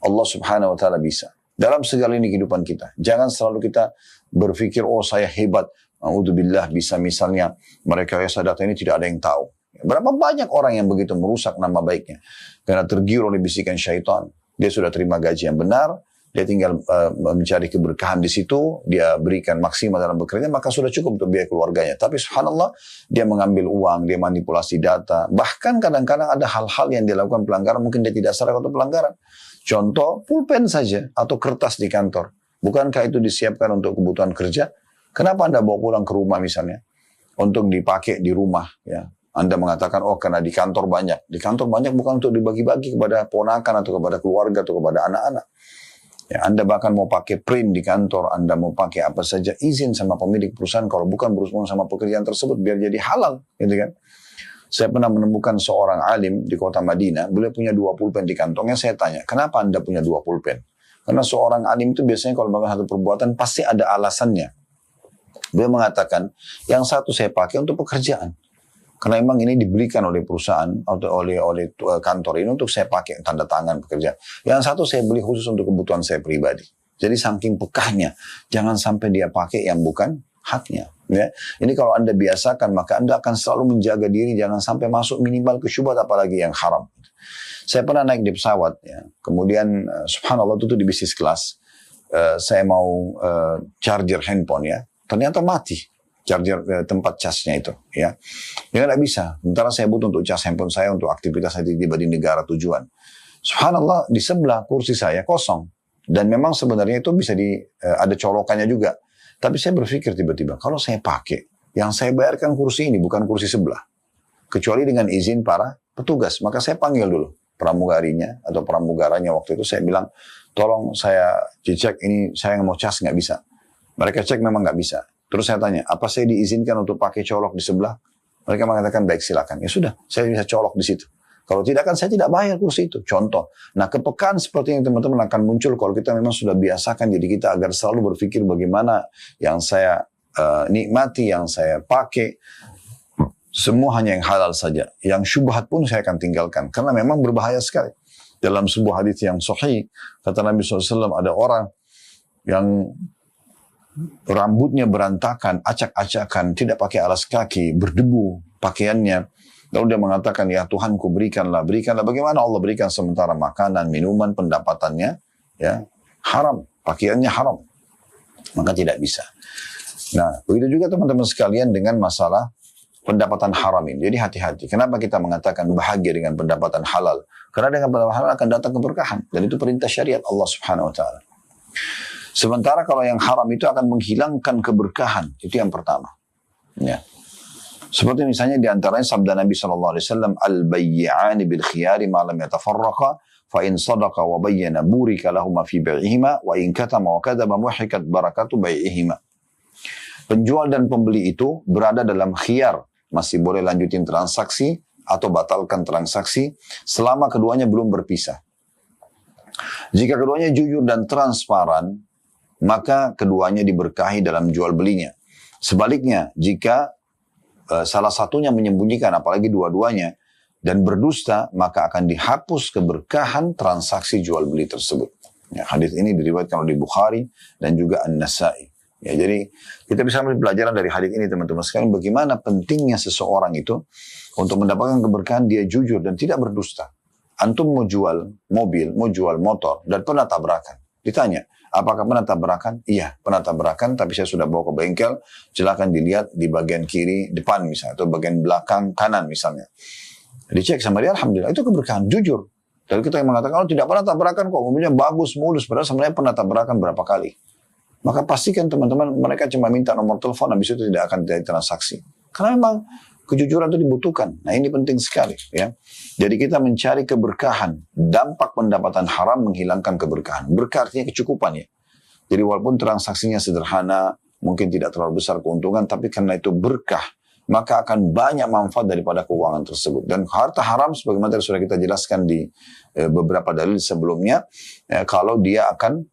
Allah Subhanahu Wa Ta'ala bisa. Dalam segala ini kehidupan kita. Jangan selalu kita berpikir, oh saya hebat, A'udzubillah, bisa misalnya mereka data ini tidak ada yang tahu. Berapa banyak orang yang begitu merusak nama baiknya karena tergiur oleh bisikan syaitan. Dia sudah terima gaji yang benar, dia tinggal mencari keberkahan di situ, dia berikan maksimal dalam bekerja, maka sudah cukup untuk biaya keluarganya. Tapi subhanallah, dia mengambil uang, dia manipulasi data. Bahkan kadang-kadang ada hal-hal yang dia lakukan pelanggaran, mungkin dia tidak sadar atau pelanggaran. Contoh, pulpen saja, atau kertas di kantor. Bukankah itu disiapkan untuk kebutuhan kerja? Kenapa Anda bawa pulang ke rumah misalnya? Untuk dipakai di rumah. Ya. Anda mengatakan, oh karena di kantor banyak. Di kantor banyak bukan untuk dibagi-bagi kepada ponakan atau kepada keluarga atau kepada anak-anak. Ya, Anda bahkan mau pakai print di kantor, Anda mau pakai apa saja, izin sama pemilik perusahaan kalau bukan berurusan sama pekerjaan tersebut biar jadi halal, gitu kan? Saya pernah menemukan seorang alim di kota Madinah, beliau punya 2 pulpen di kantongnya. Saya tanya, kenapa Anda punya 2 pulpen? Karena seorang alim itu biasanya kalau melakukan satu perbuatan pasti ada alasannya. Beliau mengatakan, yang satu saya pakai untuk pekerjaan. Karena memang ini dibelikan oleh perusahaan atau oleh kantor ini untuk saya pakai tanda tangan pekerjaan. Yang satu saya beli khusus untuk kebutuhan saya pribadi. Jadi saking pekahnya, jangan sampai dia pakai yang bukan haknya. Ya. Ini kalau Anda biasakan, maka Anda akan selalu menjaga diri, jangan sampai masuk minimal ke syubhat apalagi yang haram. Saya pernah naik di pesawat, ya. Kemudian subhanallah itu di bisnis kelas, saya mau charger handphone ya, ternyata mati. Charger tempat casnya itu, ya nggak bisa. Sementara saya butuh untuk cas handphone saya untuk aktivitas saya tiba di negara tujuan. Subhanallah di sebelah kursi saya kosong dan memang sebenarnya itu bisa ada colokannya juga. Tapi saya berpikir tiba-tiba kalau saya pakai, yang saya bayarkan kursi ini bukan kursi sebelah, kecuali dengan izin para petugas. Maka saya panggil dulu pramugarinya atau pramugaranya waktu itu. Saya bilang, tolong saya cek ini saya mau cas nggak bisa. Mereka cek memang nggak bisa. Terus saya tanya, apa saya diizinkan untuk pakai colok di sebelah? Mereka mengatakan, baik silakan. Ya sudah, saya bisa colok di situ. Kalau tidak kan saya tidak bayar kursi itu. Contoh. Nah kepekaan seperti yang teman-teman akan muncul kalau kita memang sudah biasakan jadi kita agar selalu berpikir bagaimana yang saya nikmati, yang saya pakai. Semua hanya yang halal saja. Yang syubhat pun saya akan tinggalkan. Karena memang berbahaya sekali. Dalam sebuah hadis yang sahih, kata Nabi SAW, ada orang yang rambutnya berantakan, acak-acakan, tidak pakai alas kaki, berdebu pakaiannya. Lalu dia mengatakan, ya Tuhanku berikanlah. Bagaimana Allah berikan sementara makanan, minuman, pendapatannya ya haram, pakaiannya haram. Maka tidak bisa. Nah, begitu juga teman-teman sekalian dengan masalah pendapatan haram ini. Jadi hati-hati. Kenapa kita mengatakan bahagia dengan pendapatan halal? Karena dengan pendapatan halal akan datang keberkahan. Dan itu perintah syariat Allah Subhanahu Wa Taala. Sementara kalau yang haram itu akan menghilangkan keberkahan. Itu yang pertama. Ya. Seperti misalnya diantaranya sabda Nabi SAW, Al-bayyi'ani bil-khiyari ma'lam yatafarraqa, fa'in sadaqa wa bayyana burika lahuma fi bai'ihima, wa in katama wa kadaba muhikat barakatu bai'ihima. Penjual dan pembeli itu berada dalam khiyar. Masih boleh lanjutin transaksi atau batalkan transaksi selama keduanya belum berpisah. Jika keduanya jujur dan transparan, maka keduanya diberkahi dalam jual belinya. Sebaliknya, jika salah satunya menyembunyikan, apalagi dua-duanya, dan berdusta, maka akan dihapus keberkahan transaksi jual beli tersebut. Ya, hadis ini diriwayatkan oleh Bukhari dan juga An-Nasai. Ya, jadi kita bisa ambil pelajaran dari hadis ini teman-teman sekalian, bagaimana pentingnya seseorang itu untuk mendapatkan keberkahan, dia jujur dan tidak berdusta. Antum mau jual mobil, mau jual motor, dan pernah tabrakan. Ditanya, apakah pernah tabrakan? Iya, pernah tabrakan, tapi saya sudah bawa ke bengkel. Silakan dilihat di bagian kiri depan misalnya, atau bagian belakang kanan misalnya. Dicek sama dia, alhamdulillah, itu keberkahan, jujur. Dan kita yang mengatakan, kalau tidak pernah tabrakan kok, mobilnya bagus, mulus, padahal sebenarnya pernah tabrakan berapa kali. Maka pastikan teman-teman, mereka cuma minta nomor telepon, habis itu tidak akan terjadi transaksi. Karena memang kejujuran itu dibutuhkan. Nah ini penting sekali. Ya. Jadi kita mencari keberkahan. Dampak pendapatan haram menghilangkan keberkahan. Berkah artinya kecukupan ya. Jadi walaupun transaksinya sederhana, mungkin tidak terlalu besar keuntungan, tapi karena itu berkah, maka akan banyak manfaat daripada keuangan tersebut. Dan harta haram, sebagaimana tadi sudah kita jelaskan di beberapa dalil sebelumnya, kalau dia akan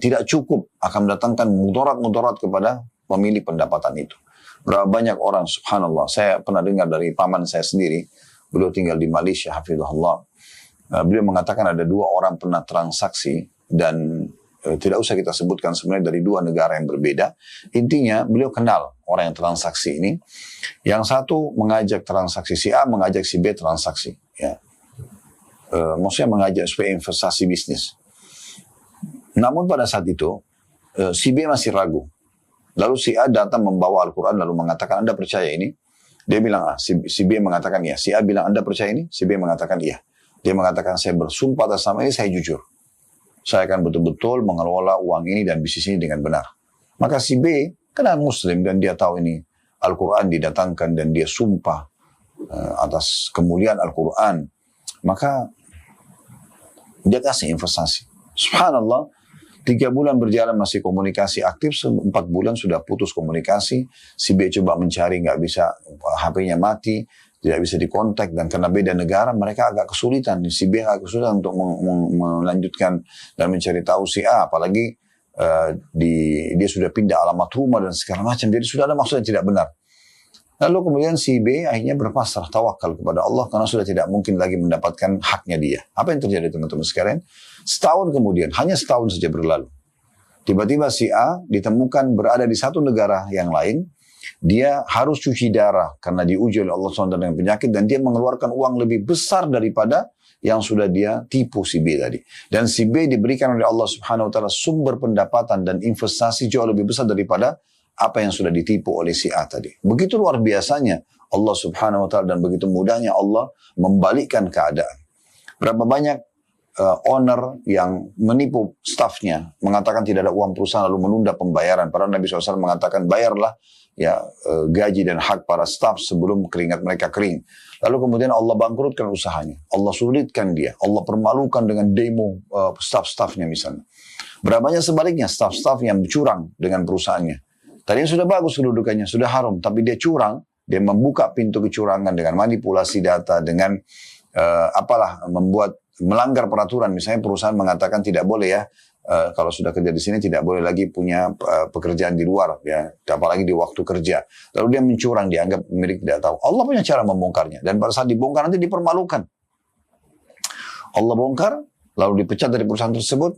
tidak cukup, akan mendatangkan mudarat-mudarat kepada pemilik pendapatan itu. Berapa banyak orang, subhanallah, saya pernah dengar dari paman saya sendiri, beliau tinggal di Malaysia, hafizahullah. Beliau mengatakan ada 2 orang pernah transaksi, dan tidak usah kita sebutkan sebenarnya dari 2 negara yang berbeda. Intinya beliau kenal orang yang transaksi ini. Yang satu mengajak transaksi si A, mengajak si B transaksi. Ya. Maksudnya mengajak supaya investasi bisnis. Namun pada saat itu, si B masih ragu. Lalu si A datang membawa Al-Quran lalu mengatakan, Anda percaya ini? Dia bilang, si B mengatakan iya. Si A bilang, Anda percaya ini? Si B mengatakan iya. Dia mengatakan, saya bersumpah atas nama ini, saya jujur. Saya akan betul-betul mengelola uang ini dan bisnis ini dengan benar. Maka si B, karena Muslim dan dia tahu ini Al-Quran didatangkan dan dia sumpah atas kemuliaan Al-Quran, maka dia kasih investasi. Subhanallah, 3 bulan berjalan masih komunikasi aktif, 4 bulan sudah putus komunikasi. Si B coba mencari, nggak bisa, HP-nya mati, tidak bisa dikontak, dan karena beda negara mereka agak kesulitan. Si B agak kesulitan untuk melanjutkan dan mencari tahu si A, apalagi dia sudah pindah alamat rumah dan segala macam, jadi sudah ada maksud yang tidak benar. Lalu kemudian si B akhirnya berpasrah, tawakal kepada Allah karena sudah tidak mungkin lagi mendapatkan haknya dia. Apa yang terjadi teman-teman sekalian? Setahun kemudian, hanya setahun saja berlalu, tiba-tiba si A ditemukan berada di satu negara yang lain. Dia harus cuci darah karena diuji oleh Allah SWT dengan penyakit, dan dia mengeluarkan uang lebih besar daripada yang sudah dia tipu si B tadi. Dan si B diberikan oleh Allah Subhanahu Wa Taala sumber pendapatan dan investasi jauh lebih besar daripada apa yang sudah ditipu oleh si A tadi. Begitu luar biasanya Allah Subhanahu Wa Taala dan begitu mudahnya Allah membalikkan keadaan. Berapa banyak owner yang menipu stafnya, mengatakan tidak ada uang perusahaan lalu menunda pembayaran. Padahal Nabi SAW mengatakan bayarlah gaji dan hak para staf sebelum keringat mereka kering. Lalu kemudian Allah bangkrutkan usahanya, Allah sulitkan dia, Allah permalukan dengan demo staf-stafnya misalnya. Berapa banyak sebaliknya staf-staf yang curang dengan perusahaannya. Tadinya sudah bagus kedudukannya, sudah harum, tapi dia curang, dia membuka pintu kecurangan dengan manipulasi data, dengan melanggar peraturan. Misalnya perusahaan mengatakan tidak boleh ya, kalau sudah kerja di sini tidak boleh lagi punya pekerjaan di luar, ya, apalagi di waktu kerja. Lalu dia mencurang, dianggap pemilik tidak tahu. Allah punya cara membongkarnya, dan pada saat dibongkar nanti dipermalukan. Allah bongkar, lalu dipecat dari perusahaan tersebut,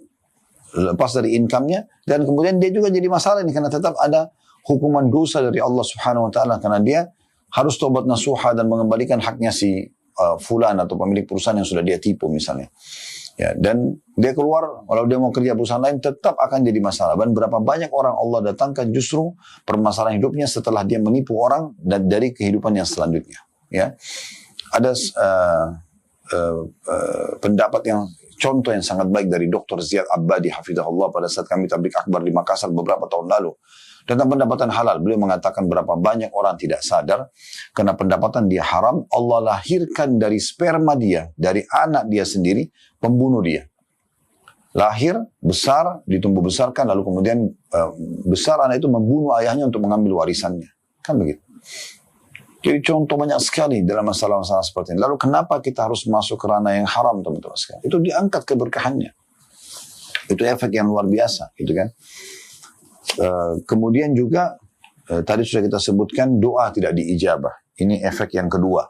lepas dari income-nya, dan kemudian dia juga jadi masalah ini karena tetap ada hukuman dosa dari Allah Subhanahu Wa Taala karena dia harus tobat nasuha dan mengembalikan haknya si fulan atau pemilik perusahaan yang sudah dia tipu misalnya. Ya, dan dia keluar, kalau dia mau kerja perusahaan lain tetap akan jadi masalah. Dan berapa banyak orang Allah datangkan justru permasalahan hidupnya setelah dia menipu orang dan dari kehidupan yang selanjutnya. Ya, ada pendapat yang contoh yang sangat baik dari Dr. Ziyad Abadi hafizahullah pada saat kami tablik akbar di Makassar beberapa tahun lalu. Tentang pendapatan halal, beliau mengatakan berapa banyak orang tidak sadar karena pendapatan dia haram, Allah lahirkan dari sperma dia, dari anak dia sendiri, pembunuh dia. Lahir, besar, ditumbuh besarkan, lalu kemudian besar anak itu membunuh ayahnya untuk mengambil warisannya. Kan begitu. Jadi contoh banyak sekali dalam masalah-masalah seperti ini. Lalu kenapa kita harus masuk ke ranah yang haram, teman-teman sekalian? Itu diangkat keberkahannya. Itu efek yang luar biasa, gitu kan. Kemudian juga tadi sudah kita sebutkan doa tidak diijabah. Ini efek yang kedua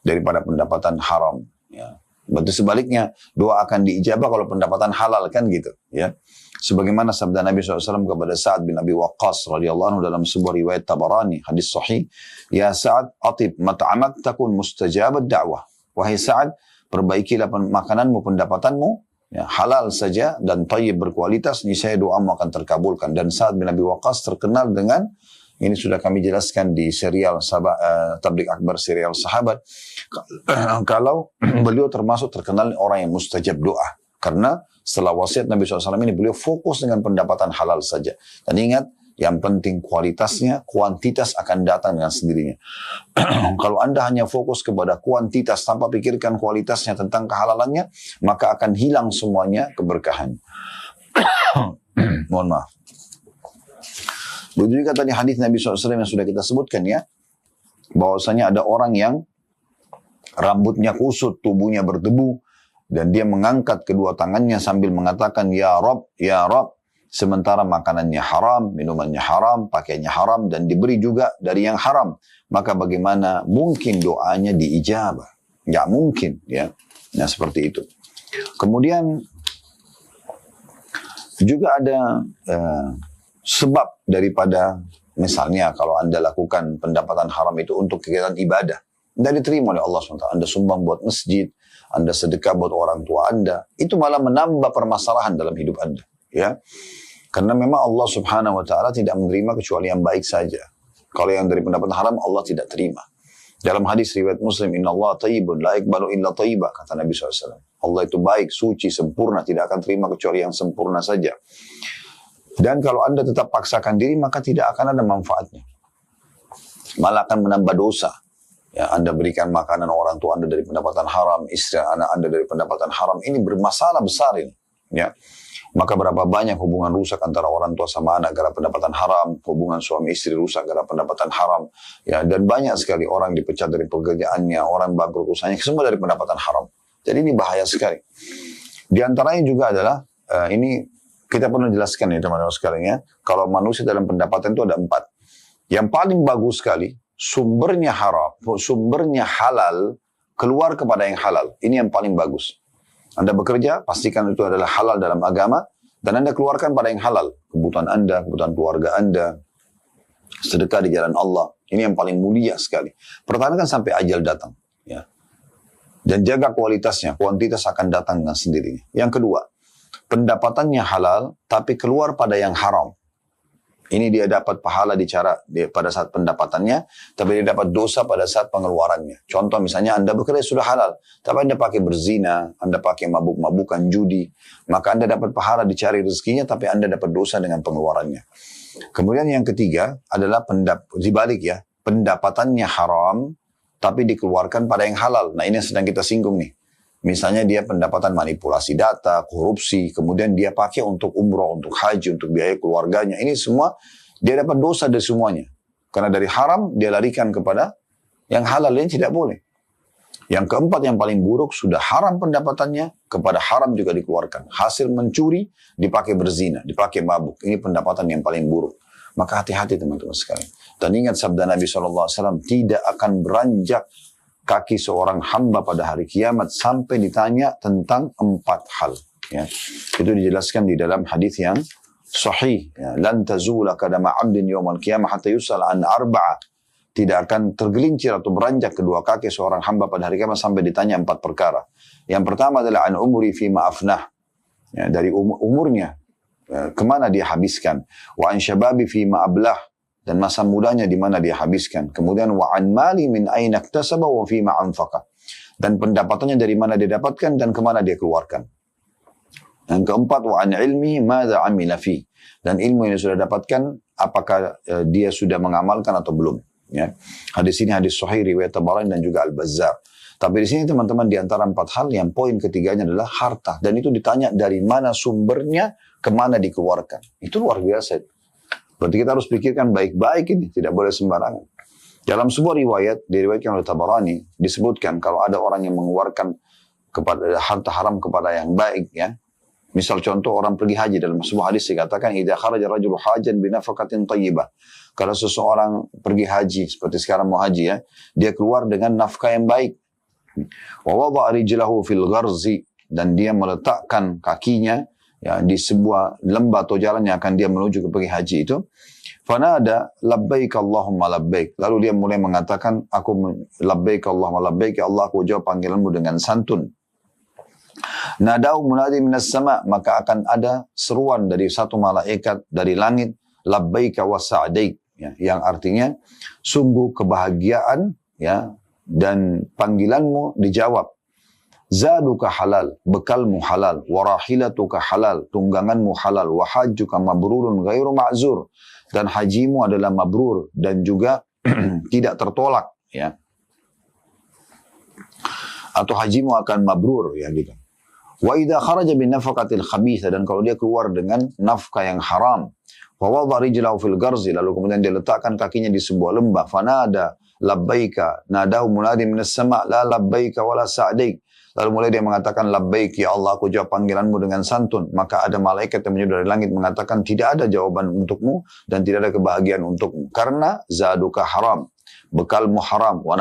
daripada pendapatan haram. Ya. Berarti sebaliknya doa akan diijabah kalau pendapatan halal kan gitu. Ya. Sebagaimana sabda Nabi SAW kepada Sa'ad bin Abi Waqqas radhiyallahu anhu dalam sebuah riwayat Tabarani hadis sahih, ya Sa'ad atib mat'amak takun mustajabat da'wah. Wahai Sa'ad, perbaikilah makananmu, pendapatanmu. Ya, halal saja dan tayyib berkualitas, niscaya doamu akan terkabulkan. Dan Sa'ad bin Abi Waqqas terkenal dengan, ini sudah kami jelaskan di serial Tablik Akbar serial sahabat, kalau beliau termasuk terkenal orang yang mustajab doa. Karena setelah wasiat Nabi SAW ini beliau fokus dengan pendapatan halal saja. Dan ingat, yang penting kualitasnya, kuantitas akan datang dengan sendirinya. Kalau Anda hanya fokus kepada kuantitas tanpa pikirkan kualitasnya tentang kehalalannya, maka akan hilang semuanya keberkahan. Mohon maaf. Begitu juga tadi hadis Nabi SAW yang sudah kita sebutkan ya, bahwasanya ada orang yang rambutnya kusut, tubuhnya berdebu, dan dia mengangkat kedua tangannya sambil mengatakan, Ya Rabb, Ya Rabb, sementara makanannya haram, minumannya haram, pakaiannya haram, dan diberi juga dari yang haram. Maka bagaimana mungkin doanya diijabah? Nggak mungkin, ya. Nah, seperti itu. Kemudian juga ada sebab daripada, misalnya kalau Anda lakukan pendapatan haram itu untuk kegiatan ibadah, tidak diterima oleh Allah SWT. Anda sumbang buat masjid, Anda sedekah buat orang tua Anda, itu malah menambah permasalahan dalam hidup Anda. Ya, karena memang Allah Subhanahu Wa Taala tidak menerima kecuali yang baik saja. Kalau yang dari pendapatan haram Allah tidak terima. Dalam hadis riwayat Muslim, Inna Allah tayyibun la iqbalu illa tayyibah, kata Nabi SAW. Allah itu baik, suci, sempurna, tidak akan terima kecuali yang sempurna saja. Dan kalau Anda tetap paksakan diri, maka tidak akan ada manfaatnya. Malah akan menambah dosa. Ya, Anda berikan makanan orang tua Anda dari pendapatan haram, istri anak Anda dari pendapatan haram, ini bermasalah besar ini. Ya. Maka berapa banyak hubungan rusak antara orang tua sama anak gara pendapatan haram, hubungan suami istri rusak gara pendapatan haram, ya, dan banyak sekali orang dipecat dari pekerjaannya, orang bangkrut usahanya, semua dari pendapatan haram. Jadi ini bahaya sekali. Di antaranya juga adalah ini kita perlu jelaskan ya teman-teman sekalian ya, kalau manusia dalam pendapatan itu ada 4. Yang paling bagus sekali sumbernya haram, sumbernya halal, keluar kepada yang halal. Ini yang paling bagus. Anda bekerja, pastikan itu adalah halal dalam agama, dan Anda keluarkan pada yang halal. Kebutuhan Anda, kebutuhan keluarga Anda, sedekah di jalan Allah. Ini yang paling mulia sekali. Pertahankan sampai ajal datang. Ya. Dan jaga kualitasnya, kuantitas akan datang dengan sendirinya. Yang kedua, pendapatannya halal, tapi keluar pada yang haram. Ini dia dapat pahala pada saat pendapatannya, tapi dia dapat dosa pada saat pengeluarannya. Contoh misalnya Anda bekerja sudah halal, tapi Anda pakai berzina, Anda pakai mabuk-mabukan judi, maka Anda dapat pahala dicari rezekinya, tapi Anda dapat dosa dengan pengeluarannya. Kemudian yang ketiga adalah dibalik ya, pendapatannya haram, tapi dikeluarkan pada yang halal. Nah ini yang sedang kita singgung nih. Misalnya dia pendapatan manipulasi data, korupsi, kemudian dia pakai untuk umroh, untuk haji, untuk biaya keluarganya. Ini semua dia dapat dosa dari semuanya. Karena dari haram dia larikan kepada yang halal, yang tidak boleh. Yang keempat yang paling buruk, sudah haram pendapatannya, kepada haram juga dikeluarkan. Hasil mencuri dipakai berzina, dipakai mabuk. Ini pendapatan yang paling buruk. Maka hati-hati teman-teman sekalian. Dan ingat sabda Nabi SAW, tidak akan beranjak kaki seorang hamba pada hari kiamat sampai ditanya tentang 4 hal. Ya. Itu dijelaskan di dalam hadis yang sahih. Ya. Lan tazula kadama 'abdin yawmal qiyamah hatta yus'al an 4. Tidak akan tergelincir atau beranjak kedua kaki seorang hamba pada hari kiamat sampai ditanya 4 perkara. Yang pertama adalah an umri fi ma'afnah. Ya, dari umurnya, kemana dia habiskan. Wa an syababi fi ma'ablah. Dan masa mudanya di mana dia habiskan. Kemudian wa'an mali min aina iktasaba wa fima anfaqa. Dan pendapatannya dari mana dia dapatkan dan kemana dia keluarkan. Yang keempat wa'an ilmi madza amila fi. Dan ilmu yang dia sudah dapatkan apakah dia sudah mengamalkan atau belum. Ya. Hadis ini hadis sahih riwayat Tabarani dan juga Al-Bazzar. Tapi di sini teman-teman di antara 4 hal yang poin ketiganya adalah harta. Dan itu ditanya dari mana sumbernya, kemana dikeluarkan. Itu luar biasa. Berarti kita harus pikirkan baik-baik ini, tidak boleh sembarangan. Dalam sebuah riwayat, diriwayatkan oleh Tabarani, disebutkan kalau ada orang yang mengeluarkan kepada harta haram kepada yang baik, ya. Misal contoh orang pergi haji, dalam sebuah hadis dikatakan, idza kharaja rajulu hajan bi nafaqatin thayyibah. Kalau seseorang pergi haji, seperti sekarang mau haji ya, dia keluar dengan nafkah yang baik. Wa wada'a rijlahu fil gharzi, dan dia meletakkan kakinya ya, di sebuah lembah atau jalan yang akan dia menuju ke pergi haji itu. Fanada labbaik Allahumma labbaik. Lalu dia mulai mengatakan, aku labbaik Allahumma labbaik, ya Allah aku jawab panggilanmu dengan santun. Nadau munadi minas sama, maka akan ada seruan dari satu malaikat dari langit, labbaik wa sa'daik, ya, yang artinya sungguh kebahagiaan ya, dan panggilanmu dijawab. Zaduka halal, bekalmu halal, warahilatuka halal, tungganganmu halal, wahajjuka mabrurun ghairu ma'zur, dan hajimu adalah mabrur dan juga tidak tertolak, ya. Atau hajimu akan mabrur, ya gitu. Wa idza kharaja bin nafaqatil khabitha, dan kalau dia keluar dengan nafkah yang haram, wa wadha rijlahu fil garzi, lalu kemudian dia letakkan kakinya di sebuah lembah, fanada labbaika, nadahu munadi minas sama' la labbaika wala sa'daik. Lalu mulai dia mengatakan, labbaik ya Allah, aku jawab panggilanmu dengan santun. Maka ada malaikat yang menyuruh dari langit mengatakan, tidak ada jawaban untukmu dan tidak ada kebahagiaan untukmu. Karena zaduka haram, bekalmu haram, wa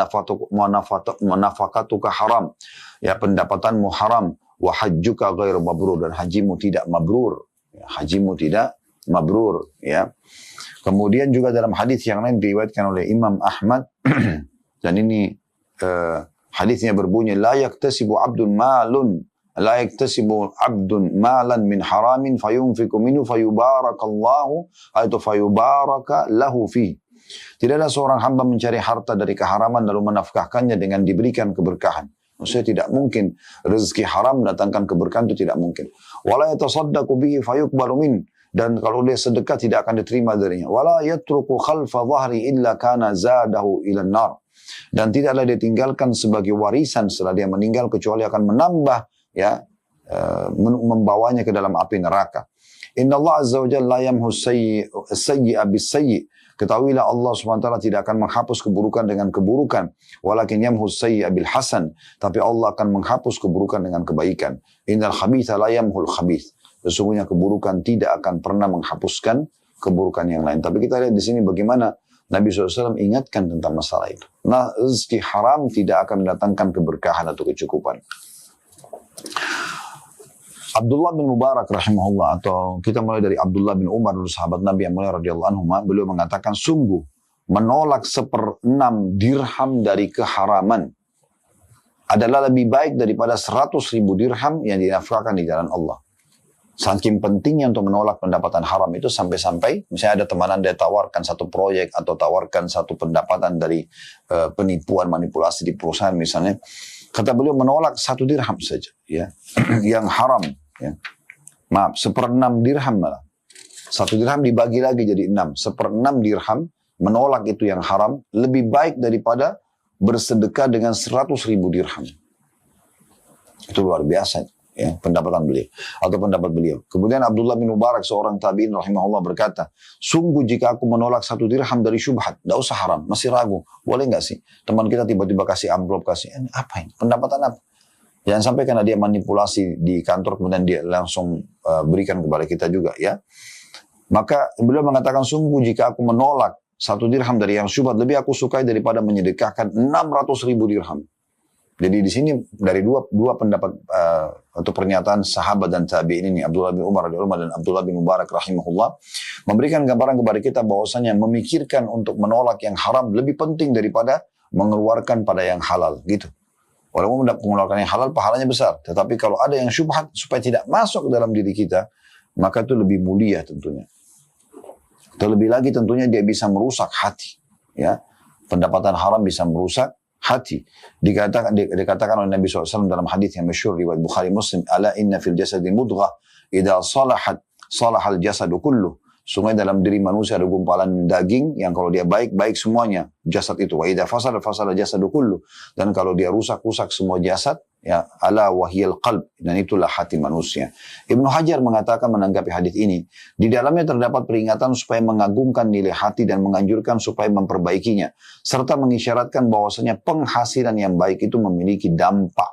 nafaqatuka haram, ya, pendapatanmu haram, wa hajjuka ghairu mabrur, dan hajimu tidak mabrur. Ya, hajimu tidak mabrur. Ya. Kemudian juga dalam hadis yang lain diriwayatkan oleh Imam Ahmad, dan ini hadisnya berbunyi, la yaktasibu abdun malun, la yaktasibu abdun malan min haramin fayunfiku minhu fayubarakallahu, atau fayubaraka lahu fi. Tidak ada seorang hamba mencari harta dari keharaman lalu menafkahkannya dengan diberikan keberkahan. Maksudnya tidak mungkin rezeki haram mendatangkan keberkahan, itu tidak mungkin. Wala yatasaddaqu bihi fayuqbalu min, dan kalau dia sedekah tidak akan diterima darinya. Wala yatruku khalfa dhahri illa kana zadahu ila nar, dan tidaklah dia tinggalkan sebagai warisan setelah dia meninggal kecuali akan menambah membawanya ke dalam api neraka. Inna Allah azza wa jalla la yamhu sayyi'a bis-sayyi'. Ketahuilah Allah SWT tidak akan menghapus keburukan dengan keburukan. Walakin yamhu sayyi'a bil hasan. Tapi Allah akan menghapus keburukan dengan kebaikan. Innal khabitha la yamhul khabith. Sesungguhnya keburukan tidak akan pernah menghapuskan keburukan yang lain. Tapi kita lihat di sini bagaimana Nabi SAW ingatkan tentang masalah itu. Nah, rezeki haram tidak akan mendatangkan keberkahan atau kecukupan. Abdullah bin Mubarak rahimahullah, atau kita mulai dari Abdullah bin Umar, dulu sahabat Nabi yang mulia radhiyallahu anhu, beliau mengatakan, sungguh menolak 1/6 dirham dari keharaman adalah lebih baik daripada 100.000 dirham yang dinafkahkan di jalan Allah. Saking pentingnya untuk menolak pendapatan haram itu, sampai-sampai misalnya ada teman dia tawarkan satu proyek atau tawarkan satu pendapatan dari penipuan, manipulasi di perusahaan misalnya, kata beliau menolak 1 dirham saja, ya, yang haram, ya. Maaf, 1/6 dirham malah. 1 dirham dibagi lagi jadi 6. 1/6 dirham menolak itu yang haram lebih baik daripada bersedekah dengan 100.000 dirham. Itu luar biasa, ya, pendapatan beliau atau pendapat beliau. Kemudian Abdullah bin Mubarak, seorang tabi'in rahimahullah, berkata, sungguh jika aku menolak 1 dirham dari syubhat, tidak usah haram, masih ragu, boleh nggak sih teman kita tiba-tiba kasih amplop, kasih apa ini, pendapatan apa? Jangan sampai karena dia manipulasi di kantor kemudian dia langsung berikan kepada kita juga, ya. Maka beliau mengatakan, sungguh jika aku menolak 1 dirham dari yang syubhat, lebih aku sukai daripada menyedekahkan 600.000 dirham. Jadi di sini dari dua pendapat atau pernyataan sahabat dan tabi'in ini, Abdullah bin Umar dan Abdullah bin Mubarak rahimahullah, memberikan gambaran kepada kita bahwasanya memikirkan untuk menolak yang haram lebih penting daripada mengeluarkan pada yang halal, gitu. Walaupun mengeluarkan yang halal pahalanya besar, tetapi kalau ada yang syubhat supaya tidak masuk ke dalam diri kita, maka itu lebih mulia tentunya. Terlebih lagi tentunya dia bisa merusak hati, ya. Pendapatan haram bisa merusak hati. Dikatakan oleh Nabi SAW dalam hadis yang masyhur riwayat Bukhari Muslim, ala inna fil jasadi mudghah idza salahat salahal jasadu kulluh. Sungguh dalam diri manusia ada gumpalan daging yang kalau dia baik, baik semuanya jasad itu. Wa idza fasada fasada jasadu kulluh. Dan kalau dia rusak, rusak semua jasad, ya, ala wahiyal qalb, dan itulah hati manusia. Ibnu Hajar mengatakan menanggapi hadis ini, di dalamnya terdapat peringatan supaya mengagungkan nilai hati dan menganjurkan supaya memperbaikinya, serta mengisyaratkan bahwasanya penghasilan yang baik itu memiliki dampak.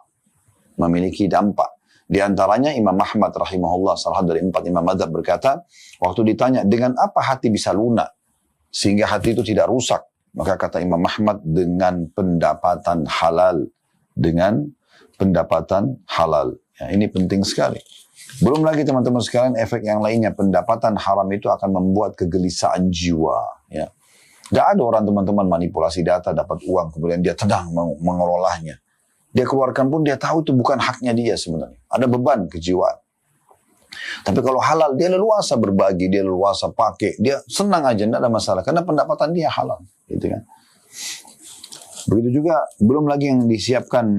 Di antaranya Imam Ahmad rahimahullah, salah dari 4 imam madzhab, berkata, waktu ditanya dengan apa hati bisa lunak sehingga hati itu tidak rusak, maka kata Imam Ahmad, dengan pendapatan halal, dengan pendapatan halal. Ya, ini penting sekali. Belum lagi teman-teman sekalian efek yang lainnya, pendapatan haram itu akan membuat kegelisahan jiwa. Ya. Gak ada orang teman-teman manipulasi data, dapat uang, kemudian dia tenang mengelolanya. Dia keluarkan pun dia tahu itu bukan haknya dia sebenarnya. Ada beban kejiwaan. Tapi kalau halal, dia leluasa berbagi, dia leluasa pakai, dia senang aja, tidak ada masalah. Karena pendapatan dia halal. Gitu kan. Begitu juga, belum lagi yang disiapkan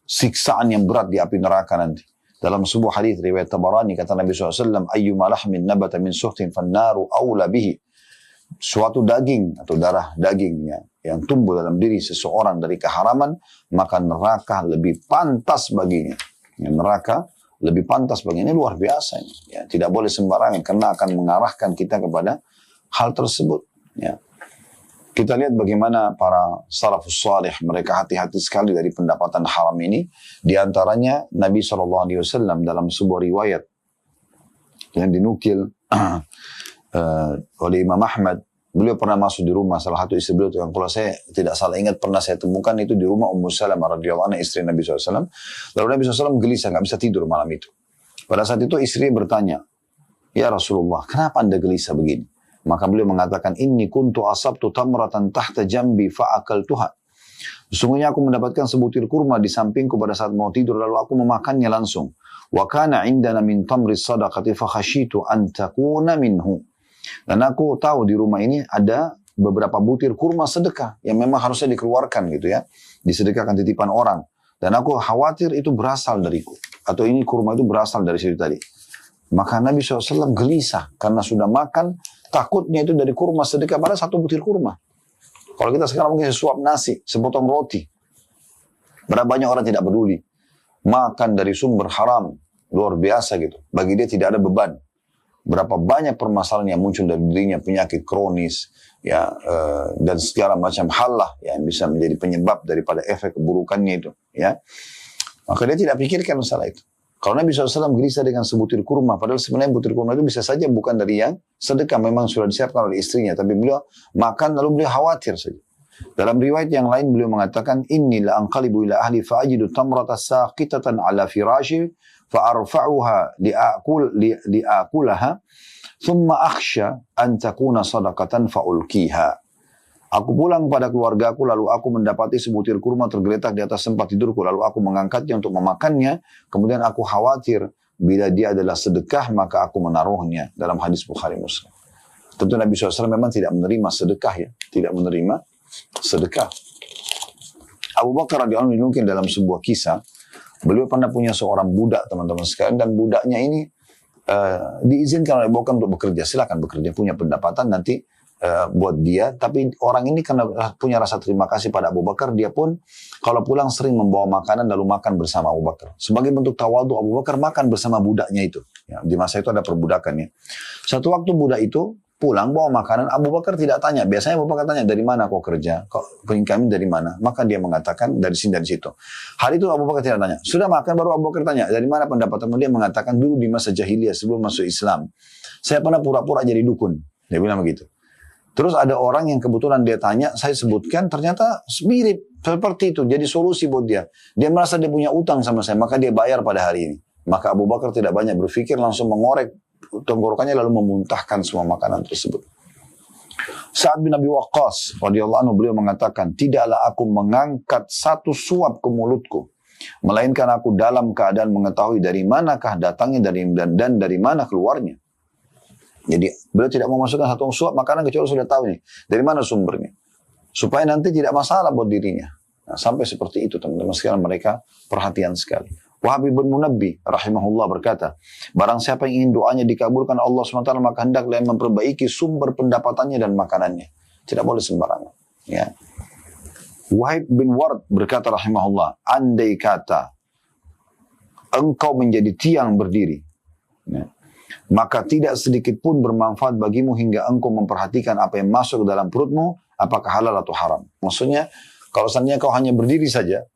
siksaan yang berat di api neraka nanti. Dalam sebuah hadis riwayat Tabarani, kata Nabi SAW, ayyuma lahmin nabata min suhtin fannaru awla bihi. Suatu daging atau darah dagingnya yang tumbuh dalam diri seseorang dari keharaman, maka neraka lebih pantas baginya. Ya, neraka lebih pantas baginya. Ini luar biasa. Ya, tidak boleh sembarangan karena akan mengarahkan kita kepada hal tersebut. Ya. Kita lihat bagaimana para salafus salih, mereka hati-hati sekali dari pendapatan haram ini. Di antaranya Nabi SAW dalam sebuah riwayat yang dinukil oleh Imam Ahmad, beliau pernah masuk di rumah salah satu istri beliau, yang kalau saya tidak salah ingat pernah saya temukan itu di rumah Ummu Salamah radhiyallahu anha, istri Nabi SAW. Lalu Nabi SAW gelisah, nggak bisa tidur malam itu. Pada saat itu istri bertanya, ya Rasulullah, kenapa anda gelisah begini? Maka beliau mengatakan, inni kuntu asabtu tamratan tahta jambi fa'akaltuha. Sesungguhnya aku mendapatkan sebutir kurma di sampingku pada saat mau tidur, lalu aku memakannya langsung. Wa kana indana min tamri sadaqati fa khashitu an takuna minhu. Dan aku tahu di rumah ini ada beberapa butir kurma sedekah yang memang harusnya dikeluarkan gitu ya, disedekahkan titipan orang. Dan aku khawatir itu berasal dariku, atau ini kurma itu berasal dari situ tadi. Maka Nabi SAW gelisah karena sudah makan, takutnya itu dari kurma sedekah, pada satu butir kurma. Kalau kita sekarang mungkin sesuap nasi, sepotong roti. Berapa banyak orang tidak peduli. Makan dari sumber haram, luar biasa gitu. Bagi dia tidak ada beban. Berapa banyak permasalahan yang muncul dari dirinya, penyakit kronis, ya, dan segala macam hal lah yang bisa menjadi penyebab daripada efek keburukannya itu. Ya. Maka dia tidak pikirkan masalah itu. Kalau Nabi SAW gelisah dengan sebutir kurma, padahal sebenarnya butir kurma itu bisa saja bukan dari yang sedekah, memang sudah disiapkan oleh istrinya. Tapi beliau makan lalu beliau khawatir saja. Dalam riwayat yang lain beliau mengatakan, Inni la anqalibu ila ahli fa'ajidu tamrata saqitatan ala firashi fa'arfa'uha li'akulaha thumma akhsha an takuna sadaqatan fa'ulkiha. Aku pulang pada keluargaku, lalu aku mendapati sebutir kurma tergeletak di atas tempat tidurku, lalu aku mengangkatnya untuk memakannya, kemudian aku khawatir bila dia adalah sedekah, maka aku menaruhnya, dalam hadis Bukhari Muslim. Tentu Nabi SAW memang tidak menerima sedekah ya, tidak menerima sedekah. Abu Bakar radhiyallahu anhu mungkin dalam sebuah kisah, beliau pernah punya seorang budak teman-teman sekalian, dan budaknya ini diizinkan oleh Abu Bakar untuk bekerja, silakan bekerja, punya pendapatan nanti buat dia. Tapi orang ini karena punya rasa terima kasih pada Abu Bakar, dia pun kalau pulang sering membawa makanan lalu makan bersama Abu Bakar. Sebagai bentuk tawadhu, Abu Bakar makan bersama budaknya itu. Ya, di masa itu ada perbudakan ya. Satu waktu budak itu pulang bawa makanan, Abu Bakar tidak tanya. Biasanya Abu Bakar tanya, dari mana kau kerja? Kau kami dari mana? Maka dia mengatakan dari sini, dari situ. Hari itu Abu Bakar tidak tanya. Sudah makan baru Abu Bakar tanya, dari mana pendapatanmu? Dia mengatakan dulu di masa jahiliyah sebelum masuk Islam, saya pernah pura-pura jadi dukun. Dia bilang begitu. Terus ada orang yang kebetulan dia tanya, saya sebutkan, ternyata mirip seperti itu. Jadi solusi buat dia. Dia merasa dia punya utang sama saya, maka dia bayar pada hari ini. Maka Abu Bakar tidak banyak berpikir, langsung mengorek tenggorokannya lalu memuntahkan semua makanan tersebut. Sa'ad bin Abi Waqqas radhiyallahu anhu beliau mengatakan, tidaklah aku mengangkat satu suap ke mulutku, melainkan aku dalam keadaan mengetahui dari manakah datangnya dan dari mana keluarnya. Jadi beliau tidak mau masukkan satu suap makanan kecuali sudah tahu nih dari mana sumbernya, supaya nanti tidak masalah buat dirinya. Nah, sampai seperti itu teman-teman sekalian, mereka perhatian sekali. Wahab bin Munabbi rahimahullah berkata, barang siapa yang ingin doanya dikabulkan Allah SWT, maka hendaklah memperbaiki sumber pendapatannya dan makanannya. Tidak boleh sembarangan. Ya. Wahib bin Ward berkata rahimahullah, andai kata engkau menjadi tiang berdiri, ya, maka tidak sedikit pun bermanfaat bagimu hingga engkau memperhatikan apa yang masuk ke dalam perutmu, apakah halal atau haram. Maksudnya, kalau seandainya kau hanya berdiri saja,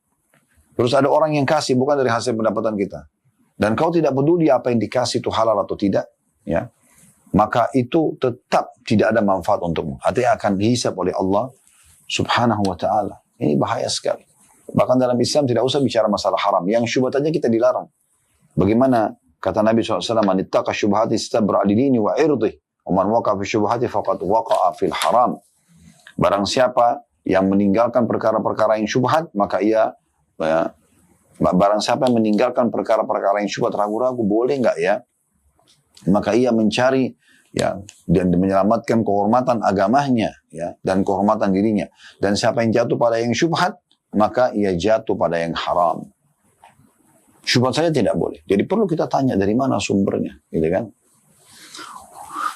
terus ada orang yang kasih bukan dari hasil pendapatan kita, dan kau tidak peduli apa yang dikasih itu halal atau tidak, ya, maka itu tetap tidak ada manfaat untukmu. Artinya akan dihisab oleh Allah Subhanahu wa Ta'ala. Ini bahaya sekali. Bahkan dalam Islam tidak usah bicara masalah haram. Yang syubhat aja kita dilarang. Bagaimana kata Nabi SAW, man ittaqa syubhati istabra lidini wa irdih, wa man waqa'a fi syubhati faqad waqa'a fil haram. Barang siapa yang meninggalkan perkara-perkara yang syubhat, maka ia, ya, barang siapa yang meninggalkan perkara-perkara yang syubhat, ragu-ragu boleh enggak ya, maka ia mencari, ya, dan menyelamatkan kehormatan agamanya, ya, dan kehormatan dirinya. Dan siapa yang jatuh pada yang syubhat, maka ia jatuh pada yang haram. Syubhat saja tidak boleh. Jadi perlu kita tanya dari mana sumbernya, gitu kan?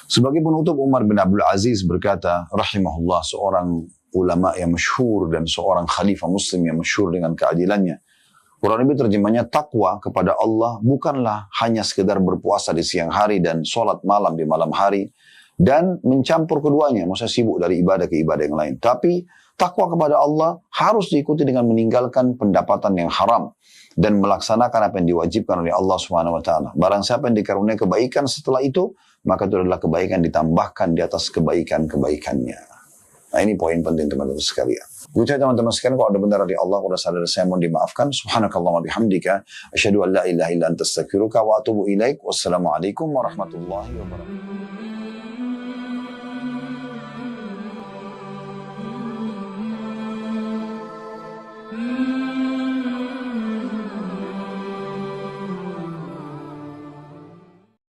Sebagai penutup, Umar bin Abdul Aziz berkata, rahimahullah, seorang ulama yang masyhur dan seorang khalifah muslim yang masyhur dengan keadilannya. Kurang lebih terjemahnya, takwa kepada Allah bukanlah hanya sekedar berpuasa di siang hari dan sholat malam di malam hari, dan mencampur keduanya, maksudnya sibuk dari ibadah ke ibadah yang lain. Tapi takwa kepada Allah harus diikuti dengan meninggalkan pendapatan yang haram dan melaksanakan apa yang diwajibkan oleh Allah Subhanahu wa Ta'ala. Barang siapa yang dikaruniai kebaikan setelah itu, maka itu adalah kebaikan ditambahkan di atas kebaikan-kebaikannya. Nah, ini poin penting teman-teman sekalian. Ucap teman-teman sekalian, kalau ada benar dari Allah, kalau ada salah dari saya, mohon dimaafkan. Subhanakallah wa bihamdika, asyhadu an la ilaha illa anta astaghfiruka wa atubu ilaik. Wassalamualaikum warahmatullahi wabarakatuh.